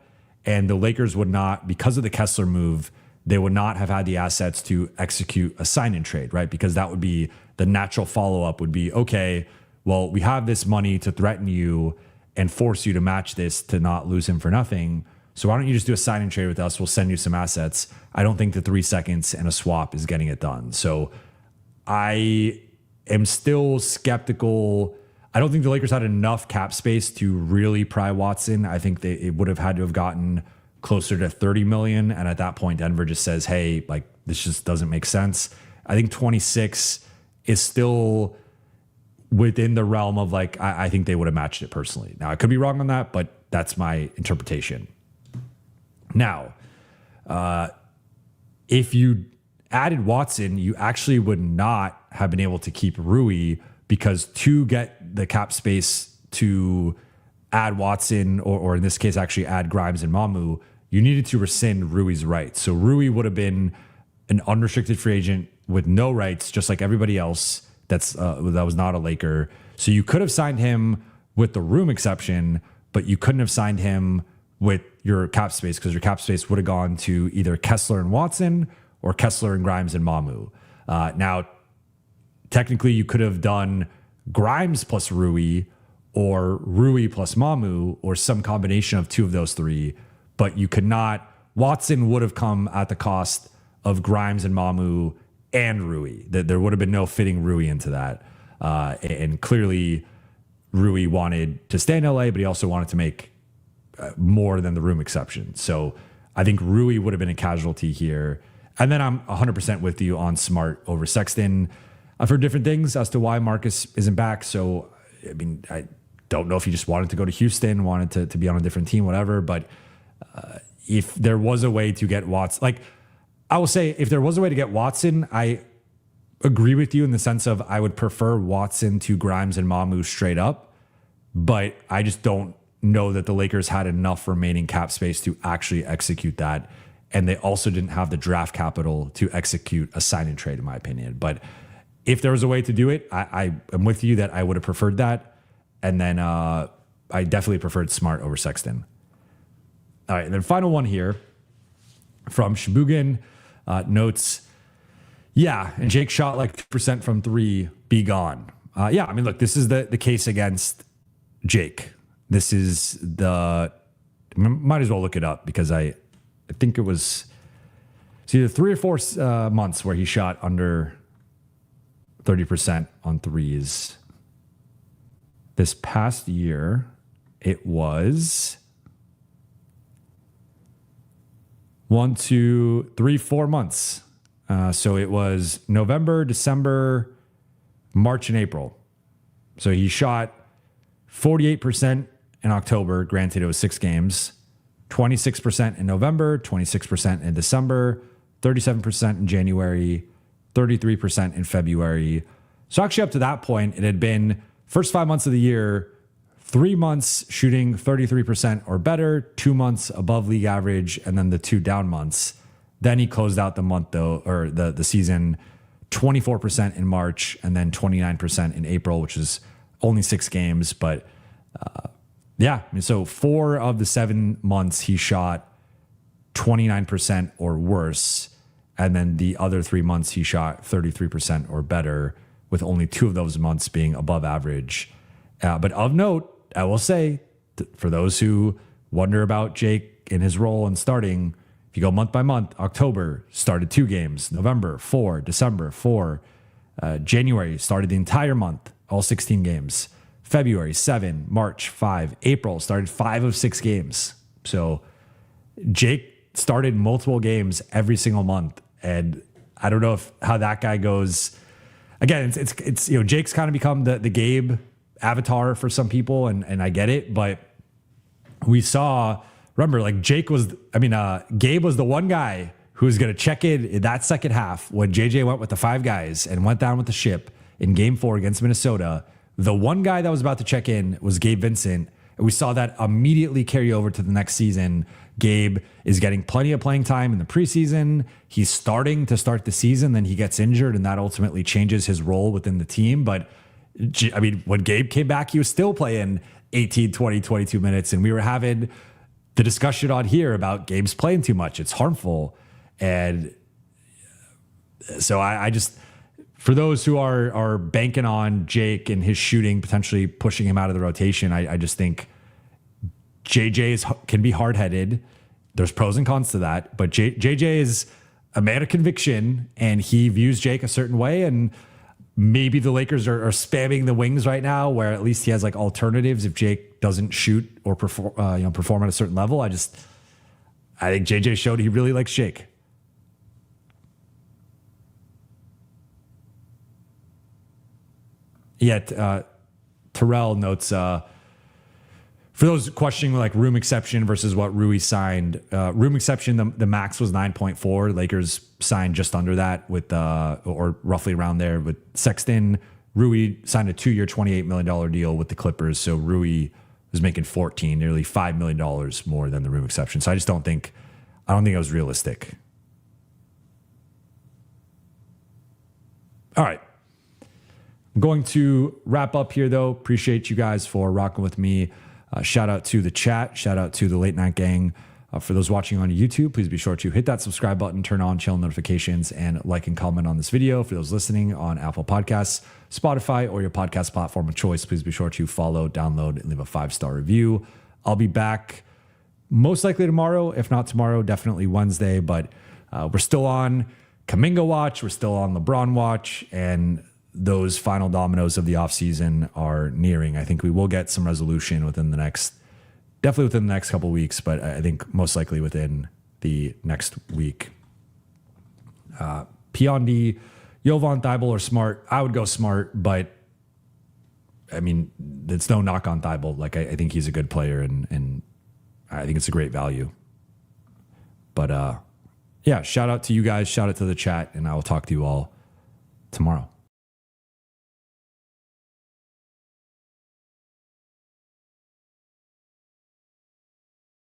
and the Lakers would not, because of the Kessler move, they would not have had the assets to execute a sign and trade, right? Because that would be the natural follow-up would be, okay, well, we have this money to threaten you and force you to match this to not lose him for nothing. So why don't you just do a sign and trade with us? We'll send you some assets. I don't think the 3 seconds and a swap is getting it done. So I am still skeptical. I don't think the Lakers had enough cap space to really pry Watson. I think it would have had to have gotten closer to 30 million. And at that point, Denver just says, hey, like, this just doesn't make sense. I think 26 is still within the realm of like, I think they would have matched it personally. Now, I could be wrong on that, but that's my interpretation. Now, if you added Watson, you actually would not have been able to keep Rui, because to get the cap space to add Watson, or in this case, actually add Grimes and Mamu, you needed to rescind Rui's rights. So Rui would have been an unrestricted free agent with no rights, just like everybody else that was not a Laker. So you could have signed him with the room exception, but you couldn't have signed him with your cap space, because your cap space would have gone to either Kessler and Watson or Kessler and Grimes and Mamu. Now, technically, you could have done Grimes plus Rui or Rui plus Mamu or some combination of two of those three, but you could not. Watson would have come at the cost of Grimes and Mamu and Rui. There would have been no fitting Rui into that. And clearly, Rui wanted to stay in LA, but he also wanted to make more than the room exception. So I think Rui would have been a casualty here. And then I'm 100% with you on Smart over Sexton. I've heard different things as to why Marcus isn't back. So, I mean, I don't know if he just wanted to go to Houston, wanted to be on a different team, whatever. But if there was a way to get Watson, like I will say, if there was a way to get Watson, I agree with you in the sense of I would prefer Watson to Grimes and Mamu straight up. But I just don't know that the Lakers had enough remaining cap space to actually execute that. And they also didn't have the draft capital to execute a sign and trade, in my opinion. But if there was a way to do it, I am with you that I would have preferred that. And then I definitely preferred Smart over Sexton. All right, and then final one here from Shibugan notes, yeah, and Jake shot like 2% from 3, be gone. Yeah, I mean, look, this is the case against Jake. This is might as well look it up, because I think it was either 3 or 4 months where he shot under 30% on threes. This past year, it was 1, 2, 3, 4 months. So it was November, December, March, and April. So he shot 48% in October. Granted, it was 6 games. 26% in November, 26% in December, 37% in January, 33% in February, So actually up to that point, it had been first 5 months of the year, 3 months shooting 33% or better, 2 months above league average, and then the 2 down months. Then he closed out the month though, or the season 24% in March and then 29% in April, which is only 6 games. But yeah, I mean, so 4 of the 7 months he shot 29% or worse. And then the other 3 months he shot 33% or better, with only 2 of those months being above average. But of note, I will say, for those who wonder about Jake in his role and starting, if you go month by month, October started 2 games, November 4, December 4, January started the entire month, all 16 games, February 7, March 5, April started 5 of 6 games. So Jake started multiple games every single month, and I don't know how that guy goes. Again, it's Jake's kind of become the Gabe avatar for some people, and I get it, but we saw, remember, like Gabe was the one guy who was going to check in that second half when JJ went with the 5 guys and went down with the ship in game 4 against Minnesota. The one guy that was about to check in was Gabe Vincent, and we saw that immediately carry over to the next season. Gabe is getting plenty of playing time in the preseason. He's starting to start the season, then he gets injured, and that ultimately changes his role within the team. But I mean, when Gabe came back, he was still playing 18, 20, 22 minutes, and we were having the discussion on here about Gabe's playing too much. It's harmful. And so I just, for those who are banking on Jake and his shooting potentially pushing him out of the rotation, I just think JJ can be hard-headed. There's pros and cons to that, but JJ is a man of conviction, and he views Jake a certain way. And maybe the Lakers are spamming the wings right now, where at least he has like alternatives if Jake doesn't shoot or perform at a certain level. I think JJ showed he really likes Jake. Yet Terrell notes, for those questioning like room exception versus what Rui signed, room exception, the max was 9.4. Lakers signed just under that with, or roughly around there with Sexton. Rui signed a 2-year, $28 million deal with the Clippers. So Rui was making 14, nearly $5 million more than the room exception. So I don't think it was realistic. All right. I'm going to wrap up here though. Appreciate you guys for rocking with me. Shout out to the chat. Shout out to the Late Night Gang. For those watching on YouTube, please be sure to hit that subscribe button, turn on channel notifications, and like and comment on this video. For those listening on Apple Podcasts, Spotify, or your podcast platform of choice, please be sure to follow, download, and leave a 5-star review. I'll be back most likely tomorrow. If not tomorrow, definitely Wednesday. But we're still on Kuminga watch. We're still on LeBron watch. And those final dominoes of the offseason are nearing. I think we will get some resolution definitely within the next couple of weeks, but I think most likely within the next week. P.O.N.D., Jovan Thybulle or Smart. I would go Smart, but I mean, it's no knock on Thybulle. Like I think he's a good player, and I think it's a great value. But yeah, shout out to you guys. Shout out to the chat, and I will talk to you all tomorrow.